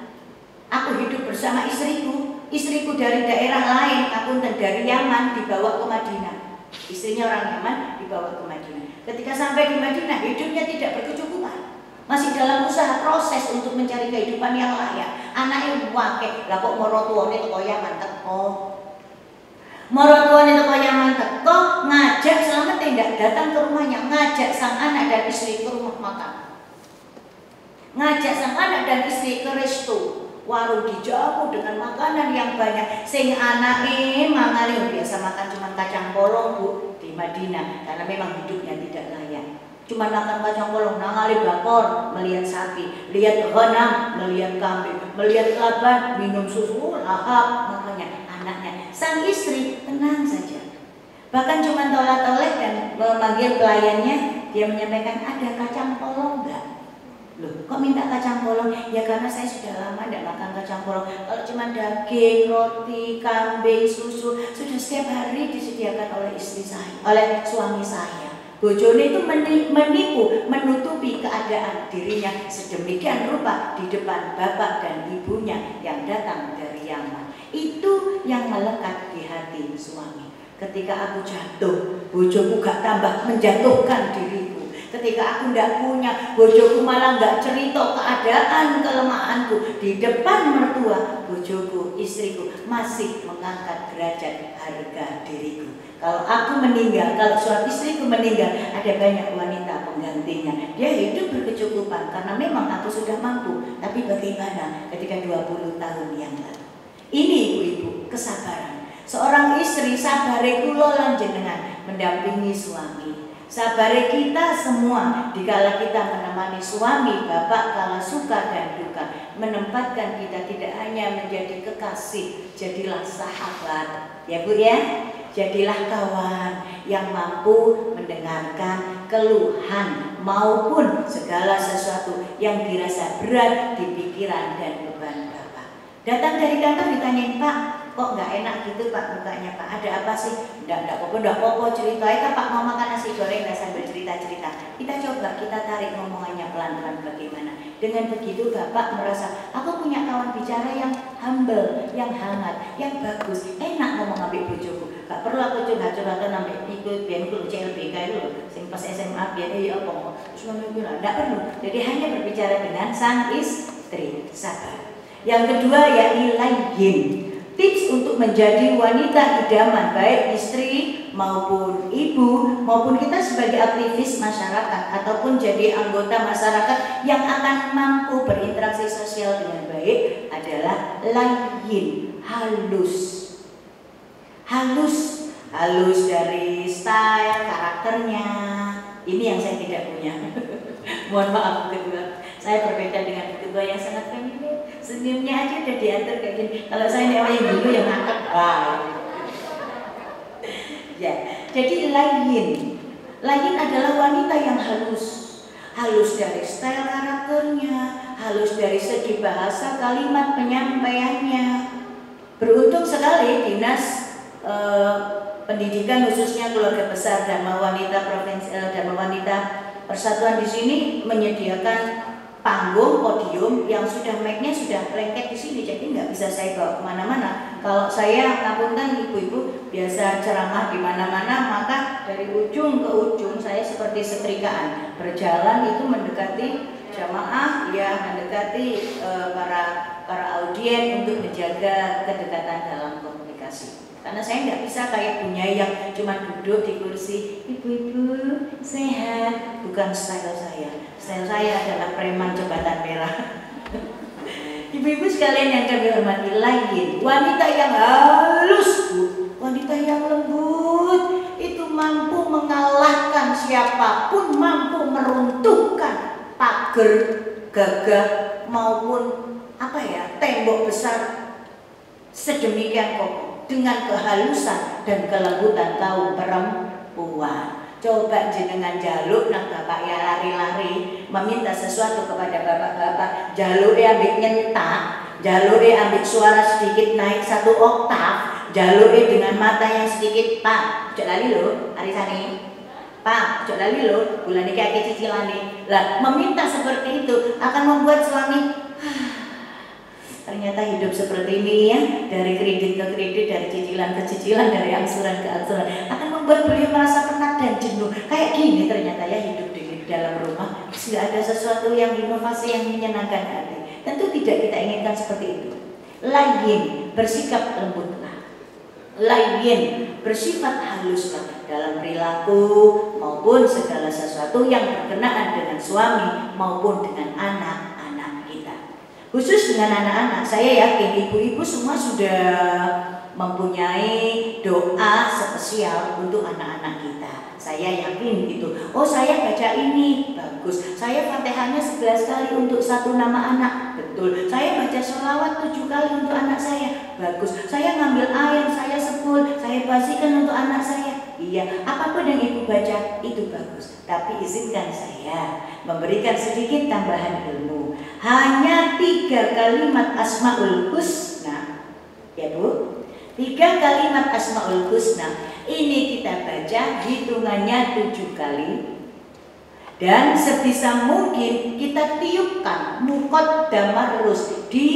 aku hidup bersama istriku. Istriku dari daerah lain, aku dari Yaman dibawa ke Madinah. Istrinya orang Yaman dibawa ke Madinah. Ketika sampai di Madinah, hidupnya tidak berkecukupan. Masih dalam usaha proses untuk mencari kehidupan yang layak. Anaknya wakil, lah kok morotuane teko Yaman teko. Morotuane teko Yaman teko, ngajak selamat tidak datang ke rumahnya, ngajak sang anak dan istri ke rumah makan. Ngajak sang anak dan istri ke resto. Warung dijamu dengan makanan yang banyak. Sing anake mangane biasa makan cuma kacang polong Bu di Madinah karena memang hidupnya tidak layak. Cuma makan kacang polong, nangali bakor, melihat sapi, lihat ghanam, melihat kambing, melihat laban, minum susu, lahap, makanya anaknya. Sang istri tenang saja. Bahkan cuma tolak-tolak dan memanggil pelayannya, dia menyampaikan, "Ada kacang polong enggak?" "Loh, kok minta kacang polong?" "Ya karena saya sudah lama tidak makan kacang polong. Kalau cuma daging, roti, kambing, susu, sudah setiap hari disediakan oleh istri saya, oleh suami saya." Bojone itu menipu, menutupi keadaan dirinya sedemikian rupa di depan bapak dan ibunya yang datang dari Yaman. Itu yang melekat di hati suami. Ketika aku jatuh, bojoku gak tambah menjatuhkan diriku. Ketika aku tidak punya, bojoku malah gak cerita keadaan kelemahanku. Di depan mertua, bojoku, istriku masih mengangkat derajat harga diriku. Kalau aku meninggal, kalau suami istriku meninggal, ada banyak wanita penggantinya. Dia hidup berkecukupan karena memang aku sudah mampu. Tapi bagaimana ketika 20 tahun yang lalu? Ini ibu-ibu, kesabaran. Seorang istri sabare kula lan jenengan mendampingi suami. Sabare kita semua dikala kita menemani suami, bapak kala suka dan duka, menempatkan kita tidak hanya menjadi kekasih, jadilah sahabat, ya Bu ya. Jadilah kawan yang mampu mendengarkan keluhan maupun segala sesuatu yang dirasa berat di pikiran dan beban Bapak. Datang dari kantor ditanyain, Pak, kok nggak enak gitu Pak mukanya Pak, ada apa sih? Nggak apa-apa cerita ya Pak, mau makan nasi goreng nggak sambil cerita-cerita. Kita coba, kita tarik ngomongannya pelan-pelan bagaimana. Dengan begitu Bapak merasa, aku punya kawan bicara yang humble, yang hangat, yang bagus, enak ngomong ambil bojoku. Gak perlu aku curhat-curhatan sampai ikut biar aku CLBK itu loh, sing pas SMA biar apa terus ngomong bilang, nggak perlu. Jadi hanya berbicara dengan sang istri, sabar. Yang kedua yakni layyin. Tips untuk menjadi wanita idaman, baik istri maupun ibu maupun kita sebagai aktivis masyarakat ataupun jadi anggota masyarakat yang akan mampu berinteraksi sosial dengan baik adalah layyin, halus. Halus dari style, karakternya. Ini yang saya tidak punya. Mohon maaf kedua. Saya berbeda dengan kedua yang sangat feminin. Senyumnya aja udah diatur kayak gini. Kalau saya yang dulu yang ngangkat, ya. Jadi layyin adalah wanita yang halus. Halus dari style karakternya, halus dari segi bahasa kalimat penyampaiannya. Beruntung sekali dinas pendidikan khususnya keluarga besar Dharma Wanita Provinsi Dharma Wanita Persatuan di sini menyediakan panggung, podium yang sudah mic-nya sudah lengket di sini, jadi nggak bisa saya bawa kemana-mana. Kalau saya ngapunten ibu-ibu biasa ceramah di mana-mana, maka dari ujung ke ujung saya seperti setrikaan berjalan itu mendekati jamaah, ya mendekati para audien untuk menjaga kedekatan dalam komunikasi. Karena saya nggak bisa kayak Bu Nyai yang cuma duduk di kursi, ibu-ibu sehat, bukan style saya. Style saya adalah preman jembatan merah. Ibu-ibu sekalian yang kami hormati, layyin, wanita yang halus, wanita yang lembut, itu mampu mengalahkan siapapun, mampu meruntuhkan pagar gagah maupun tembok besar sedemikian kokoh dengan kehalusan dan kelembutan kaum perempuan. Coba jenengan jaluk nang bapak ya lari-lari meminta sesuatu kepada bapak-bapak, jaluk ambek nyentak, jaluk ambek suara sedikit naik 1 oktav, jaluk dengan mata yang sedikit, Pak, ojo lali lho arisane. Pak, ojo lali lho, bulan iki akeh cicilane. Lah, meminta seperti itu akan membuat suami ternyata hidup seperti ini ya, dari kredit ke kredit, dari cicilan ke cicilan, dari angsuran ke angsuran, akan membuat beliau merasa penat dan jenuh. Kayak gini ternyata ya hidup di dalam rumah, tidak ada sesuatu yang inovasi yang menyenangkan hati. Tentu tidak kita inginkan seperti itu. Layyin, bersikap lembutlah. Layyin, bersifat haluslah dalam perilaku maupun segala sesuatu yang berkenaan dengan suami maupun dengan anak-anak kita. Khusus dengan anak-anak, saya yakin ibu-ibu semua sudah mempunyai doa spesial untuk anak-anak kita. Saya yakin gitu. Oh, saya baca ini, bagus. Saya Fatihahnya 11 kali untuk 1 nama anak, betul. Saya baca sholawat 7 kali untuk anak saya, bagus. Saya ngambil air, saya sepul, saya basikan untuk anak saya. Iya, apapun yang ibu baca itu bagus. Tapi izinkan saya memberikan sedikit tambahan ilmu. Hanya 3 kalimat Asmaul Husna, ya Bu, 3 kalimat Asmaul Husna ini kita baca hitungannya 7 kali. Dan sebisa mungkin kita tiupkan mukot damarus di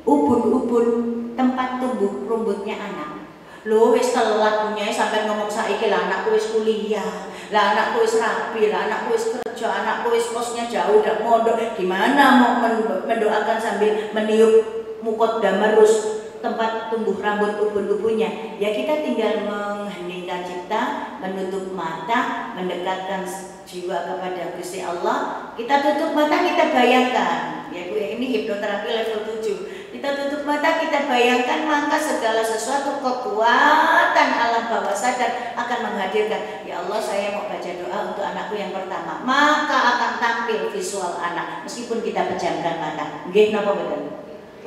ubun-ubun tempat tumbuh rambutnya anak. Loh wis telat punya sampai ngomong saiki lah anakku wis kuliah, lah anakku wis rapi, lah anakku wis kerja, anakku wis kosnya jauh dak mondok. Gimana mau mendoakan sambil meniup mukot damarus tempat tumbuh rambut ubun-ubunnya? Ya kita tinggal mengheningkan cipta, menutup mata, mendekatkan jiwa kepada Gusti Allah. Kita tutup mata, kita bayangkan. Ya Bu, ini hipnoterapi level 7. Kita tutup mata, kita bayangkan, maka segala sesuatu kekuatan alam bawah sadar akan menghadirkan. Ya Allah, saya mau baca doa untuk anakku yang pertama. Maka akan tampil visual anak meskipun kita pejamkan mata. Nggih napa betul?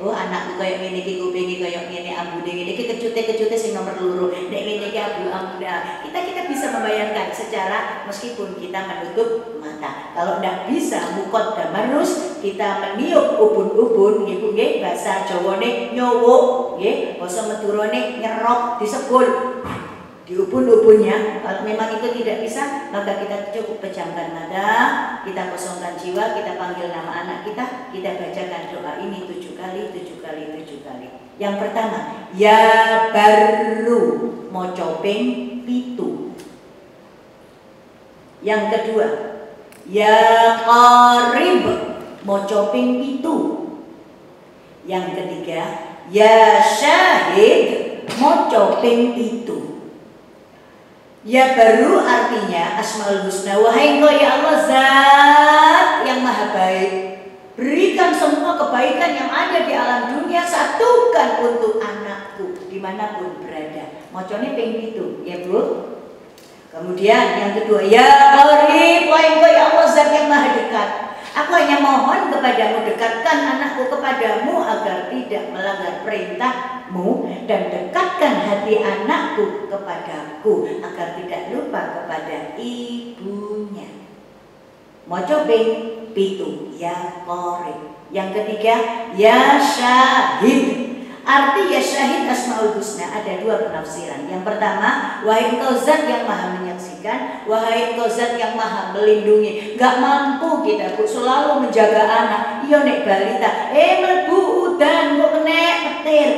Oh anakku kayak ngene iki kupinge kayak ngene ambune ngene iki kecute sing nomor loro nek ngene iki abu kita bisa membayangkan secara meskipun kita menutup mata. Kalau ndak bisa mukot damarus kita meniup ubun-ubun nggih Bu nggih bahasa Jawane nyowok nggih basa Madurane nyerok disebul di ubun-ubunnya. Kalau memang itu tidak bisa, maka kita cukup pejamkan mata, kita kosongkan jiwa, kita panggil nama anak kita bacakan doa ini 7 kali. Yang pertama, ya baru moco ping pitu. Yang kedua, ya qarib moco ping pitu. Yang ketiga, ya syahid moco ping pitu. Ya baru artinya Asmaul Husna. Wahai Engkau ya Allah Zat yang maha baik, berikan semua kebaikan yang ada di alam dunia, satukan untuk anakku dimanapun berada. Mocone ping itu ya Bu. Kemudian yang kedua, ya Qarib, wahai Engkau ya Allah Zat yang maha dekat, aku hanya mohon kepadamu, dekatkan anakku kepadamu agar tidak melanggar perintahmu, dan dekatkan hati anakku kepadaku agar tidak lupa kepada ibunya. Moco ping pitu, ya Qarib. Yang ketiga, ya Syahid. Arti ya Syahid Asmaul Husna ada 2 penafsiran. Yang pertama, wahai Engkau Zat yang maha menyaksikan, wahai Engkau Zat yang maha melindungi. Gak mampu kita Bu selalu menjaga anak. Iya nek balita, mlebu udan kok kena petir.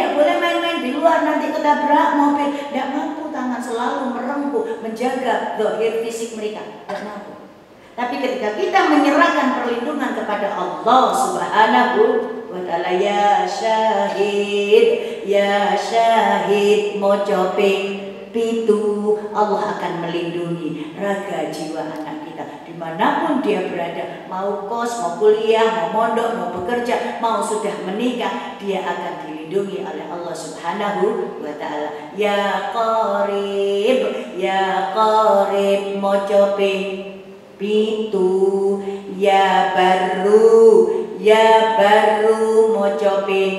Gak boleh main-main di luar nanti ketabrak mobil. Gak mampu tangan selalu merengkuh menjaga zahir fisik mereka. Gak mampu. Tapi ketika kita menyerahkan perlindungan kepada Allah Subhanahu wa ta'ala, ya syahid moco ping pitu, Allah akan melindungi raga jiwa anak kita dimanapun dia berada, mau kos, mau kuliah, mau mondok, mau bekerja, mau sudah menikah, dia akan dilindungi oleh Allah Subhanahu wa ta'ala. Ya Qarib moco ping pitu, ya baru moco ping.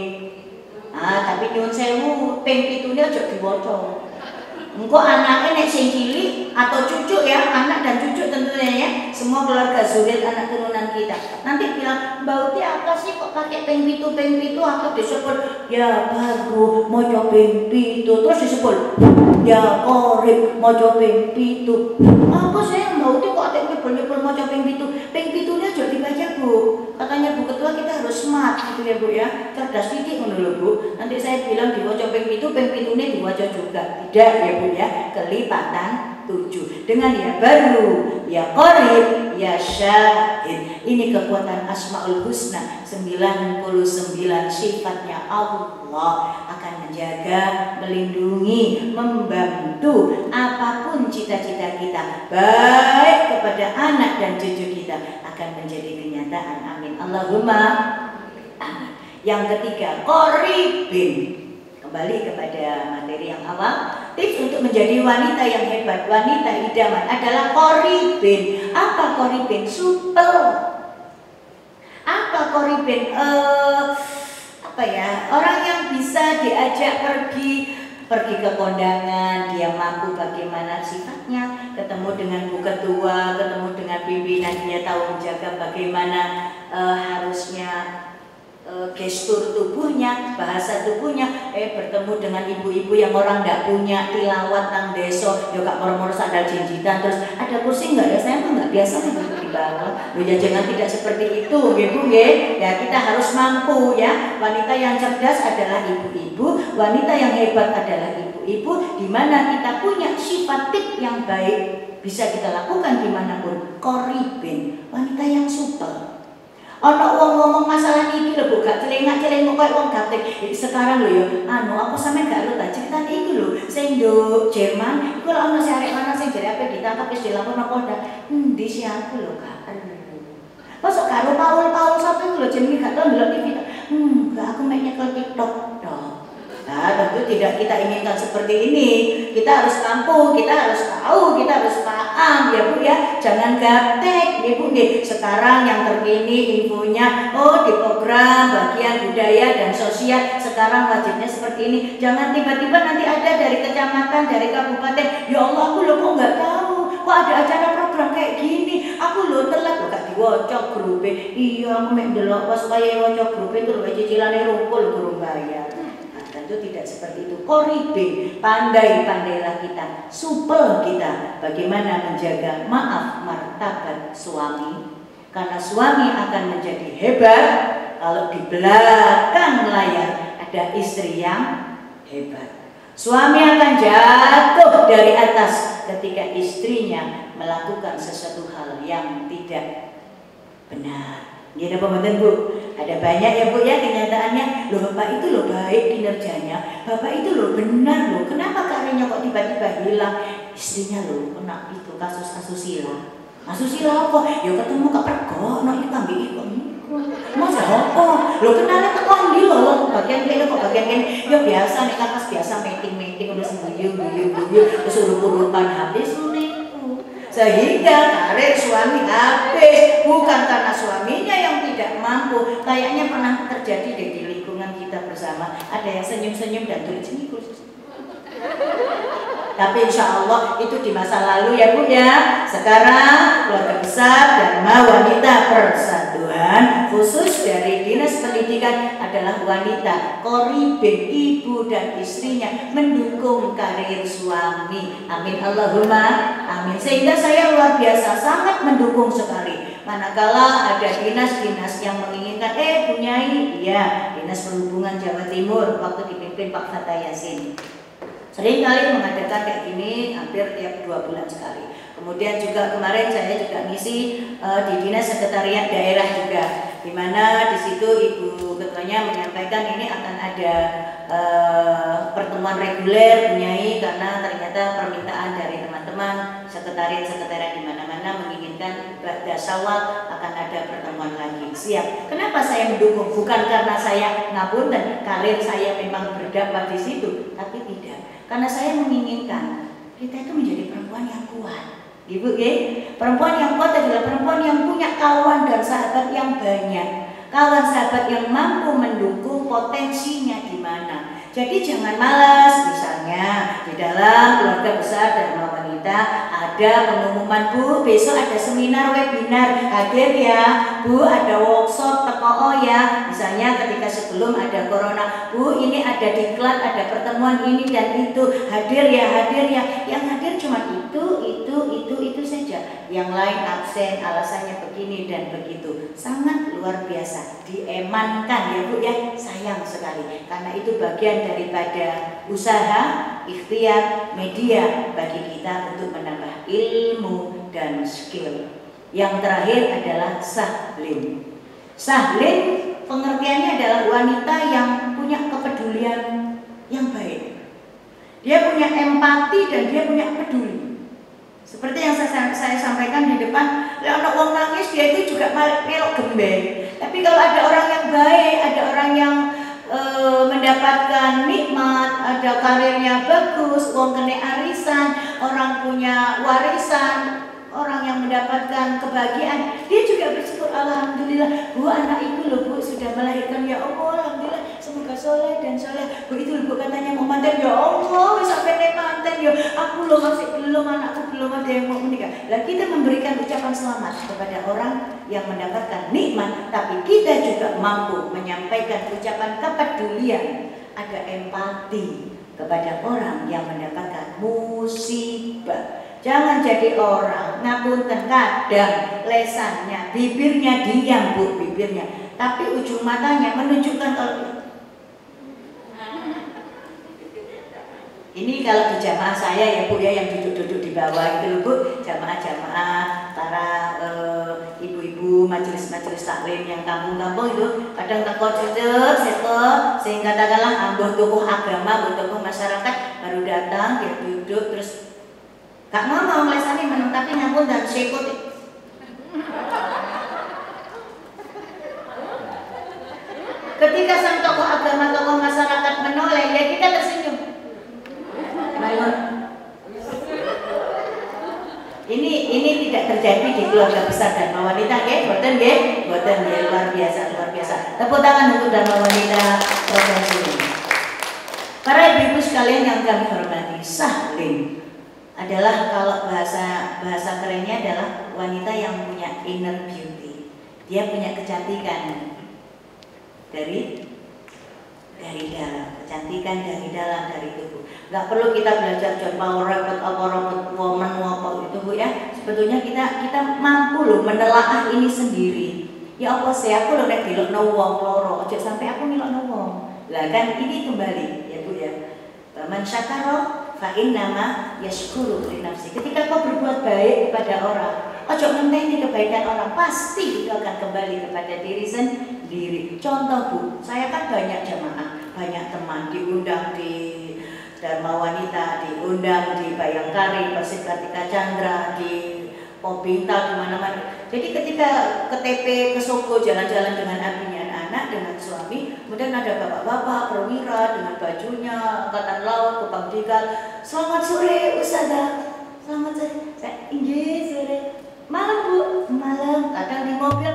Tapi nyuwun sewu ping pitune aja diwaca. Engko anaknya nek sing cilik atau cucu ya, anak dan cucu tentunya ya, semua keluarga zuriat anak turunan kita. Nanti bilang, Mbak Uti apa sih kok pakai ping pitu aku disebut ya baru moco ping pitu, terus disebut ya Qarib moco ping pitu. Apa sih Mbak Uti kok ada nyebel moco ping pitu? Ping pitunya aja dibaca Bu. Katanya Bu Ketua kita harus smart gitu ya Bu ya, cerdas titik ngono lho Bu. Nanti saya bilang diwaca ping pitune diwaca juga. Tidak ya Bu ya, kelipatan 7 dengan ya baru, ya Qarib, ya Syahid. Ini kekuatan Asmaul Husna 99 sifatnya Allah akan menjaga, melindungi, membantu apapun cita-cita kita, baik kepada anak dan cucu kita akan menjadi kenyataan. Amin. Allahumma amin. Yang ketiga, Qaribin. Kembali kepada materi yang awal, tips untuk menjadi wanita yang hebat, wanita idaman adalah Qaribin. Apa Qaribin? Supel. Apa Qaribin? Orang yang bisa diajak pergi ke kondangan, dia mampu bagaimana sifatnya, ketemu dengan Bu Ketua, ketemu dengan pimpinan, dia tahu menjaga bagaimana harusnya gestur tubuhnya, bahasa tubuhnya, bertemu dengan ibu-ibu yang orang tidak punya tilawat nang deso, yo gak moro-moro sandal jinjitan, terus ada kursi enggak ya, saya mah enggak biasa duduk di bawah. Loh ya jangan tidak seperti itu, gitu ya. Kita harus mampu ya. Wanita yang cerdas adalah ibu-ibu, wanita yang hebat adalah ibu-ibu, di mana kita punya sifat tip yang baik, bisa kita lakukan dimanapun. Qaribin, wanita yang supel. Ono wong ngomong masalah iki lho Bu, gak celengak-celengok koyo wong gaptek. Sekarang lho ya, aku sampe gak lu tak critane iki lho, sing nduk Jerman, iku lho ono arek lanang sing jare ape ditangkap wis dilaporno Polda. Endi sih aku lho gak elu. Masuk karo Paul sapa iku lho jenenge gak tau ndelok TV. Gak aku mek nyekel TikTok tok. Nah, tentu tidak kita inginkan seperti ini. Kita harus mampu, kita harus tahu, kita harus paham ya Bu ya. Jangan gaptek ya Bu. Sekarang yang terkini infonya, oh di program bagian budaya dan sosial sekarang wajibnya seperti ini. Jangan tiba-tiba nanti ada dari kecamatan, dari kabupaten, ya Allah aku loh kok nggak tahu, kok ada acara program kayak gini, aku loh telat loh gak diwacok grup. Iya aku mek delok pas kaya wacok grup itu loh cicilane rungkul durung bayar. Tentu tidak seperti itu. Koribing, pandai-pandailah kita, supel kita bagaimana menjaga maaf martabat suami. Karena suami akan menjadi hebat kalau di belakang layar ada istri yang hebat. Suami akan jatuh dari atas ketika istrinya melakukan sesuatu hal yang tidak benar. Gini pembantu Bu, ada banyak ya Bu ya kenyataannya. Loh bapak itu loh baik kinerjanya, bapak itu loh benar loh. Kenapa karirnya kok tiba-tiba hilang? Istrinya loh kena itu kasus asusila. Asusila apa? Ya ketemu Kak Pergo, no ini kambi ikut. Masa apa? Lo kenalnya tekan di lo bagian kene kok bagian kene. Ya biasa nih kan pas biasa meeting udah sembuh terus urutan habis nih. Sehingga karir suami habis bukan karena suaminya yang tidak mampu. Kayaknya pernah terjadi di lingkungan kita bersama, ada yang senyum-senyum dan tulis-tulis. Tapi insya Allah itu di masa lalu ya Bu ya. Sekarang keluarga besar Dharma Wanita Persatuan khusus dari Dinas Pendidikan adalah wanita koribin, ibu dan istrinya mendukung karir suami. Amin Allahumma amin. Sehingga saya luar biasa sangat mendukung sekali. Manakala ada dinas-dinas yang menginginkan Bu Nyai, ya Dinas Perhubungan Jawa Timur waktu dipimpin Pak Fatah Yasin sering kali mengadakan kayak gini hampir tiap 2 bulan sekali. Kemudian juga kemarin saya juga ngisi di Dinas Sekretariat Daerah juga, di mana di situ Ibu Ketuanya menyampaikan ini akan ada pertemuan reguler Nyai, karena ternyata permintaan dari teman-teman sekretariat di mana-mana menginginkan pada Syawal akan ada pertemuan lagi. Siap. Kenapa saya mendukung? Bukan karena saya ngapunten karir saya memang berdakwah di situ, tapi tidak. Karena saya menginginkan kita itu menjadi perempuan yang kuat. Ibu ya, perempuan yang kuat adalah perempuan yang punya kawan dan sahabat yang banyak. Kawan sahabat yang mampu mendukung potensinya di mana. Jadi jangan malas. Misalnya di dalam keluarga besar Dharma Wanita ada pengumuman Bu, besok ada seminar webinar, hadir ya Bu, ada workshop teko ya. Misalnya ketika sebelum ada corona, Bu ini ada diklat, ada pertemuan ini dan itu, hadir ya. Yang hadir cuma itu saja. Yang lain absen, alasannya begini dan begitu. Sangat luar biasa. Diemankan ya Bu ya. Sayang sekali karena itu bagian daripada usaha, ikhtiar, media bagi kita untuk menambah ilmu dan skill. Yang terakhir adalah sahlin. Sahlin pengertiannya adalah wanita yang punya kepedulian yang baik. Dia punya empati dan dia punya peduli. Seperti yang saya sampaikan di depan, anak wong nangis dia itu juga melok gembeng. Tapi kalau ada orang yang baik, ada orang yang mendapatkan nikmat, ada karirnya bagus, wong kene arisan, orang punya warisan, orang yang mendapatkan kebahagiaan, dia juga bersyukur, alhamdulillah Bu anak ibu loh Bu sudah melahirkan, ya Allah alhamdulillah semoga soleh dan soleh. Bu itu Bu katanya mau manten, ya Allah sampai nek manten ya aku loh masih belum, anakku belum ada yang mau menikah. Lah kita memberikan ucapan selamat kepada orang yang mendapatkan nikmat, tapi kita juga mampu menyampaikan ucapan kepedulian, ada empati kepada orang yang mendapatkan musibah. Jangan jadi orang ngapunten kadang lesannya, bibirnya diam Bu, bibirnya, tapi ujung matanya menunjukkan kalau ini kalau di jamaah saya ya Bu ya, yang duduk-duduk di bawah itu Bu, jamaah-jamaah para ibu-ibu majelis-majelis taklim yang kampung-kampung itu kadang teko cecek sehingga katakanlah ambuh tokoh agama, ambuh tokoh masyarakat baru datang dia duduk terus gak ngomong lesane meneng tapi nyambut dan sekut. Ketika sang tokoh agama, tokoh masyarakat menoleh, ya kita tersenyum. Ini tidak terjadi di keluarga besar Dharma Wanita, boten luar biasa. Tepuk tangan untuk Dharma Wanita provinsi ini. Para ibu-ibu sekalian yang kami hormati, sahling adalah kalau bahasa kerennya adalah wanita yang punya inner beauty. Dia punya kecantikan dari dalam, kecantikan dari dalam, dari tubuh. Nggak perlu kita belajar power robot woman itu Bu ya. Sebetulnya kita mampu loh menelaah ini sendiri. Ya apa sih aku loh nek dilokno wong loro, aja sampai aku nilokno wong. Lah kan ini kembali ya Bu ya. Man syakara fa innama yashkuru li nafsi. Ketika kau berbuat baik kepada orang, ojo ngenteni kebaikan orang, pasti itu akan kembali kepada diri sendiri. Contoh Bu, saya kan banyak jamaah, banyak teman diundang di Dharma Wanita, diundang di Bayangkari, Persib Kartika Chandra, di Pobinta, di mana-mana. Jadi ketika ke TP, ke Soko, jalan-jalan dengan abinya anak, dengan suami, kemudian ada bapak-bapak perwira dengan bajunya Angkatan Laut, kepabdikan. Selamat sore Ustazah, selamat sore. Saya inggih sore. Malam Bu, malam. Kadang di mobil.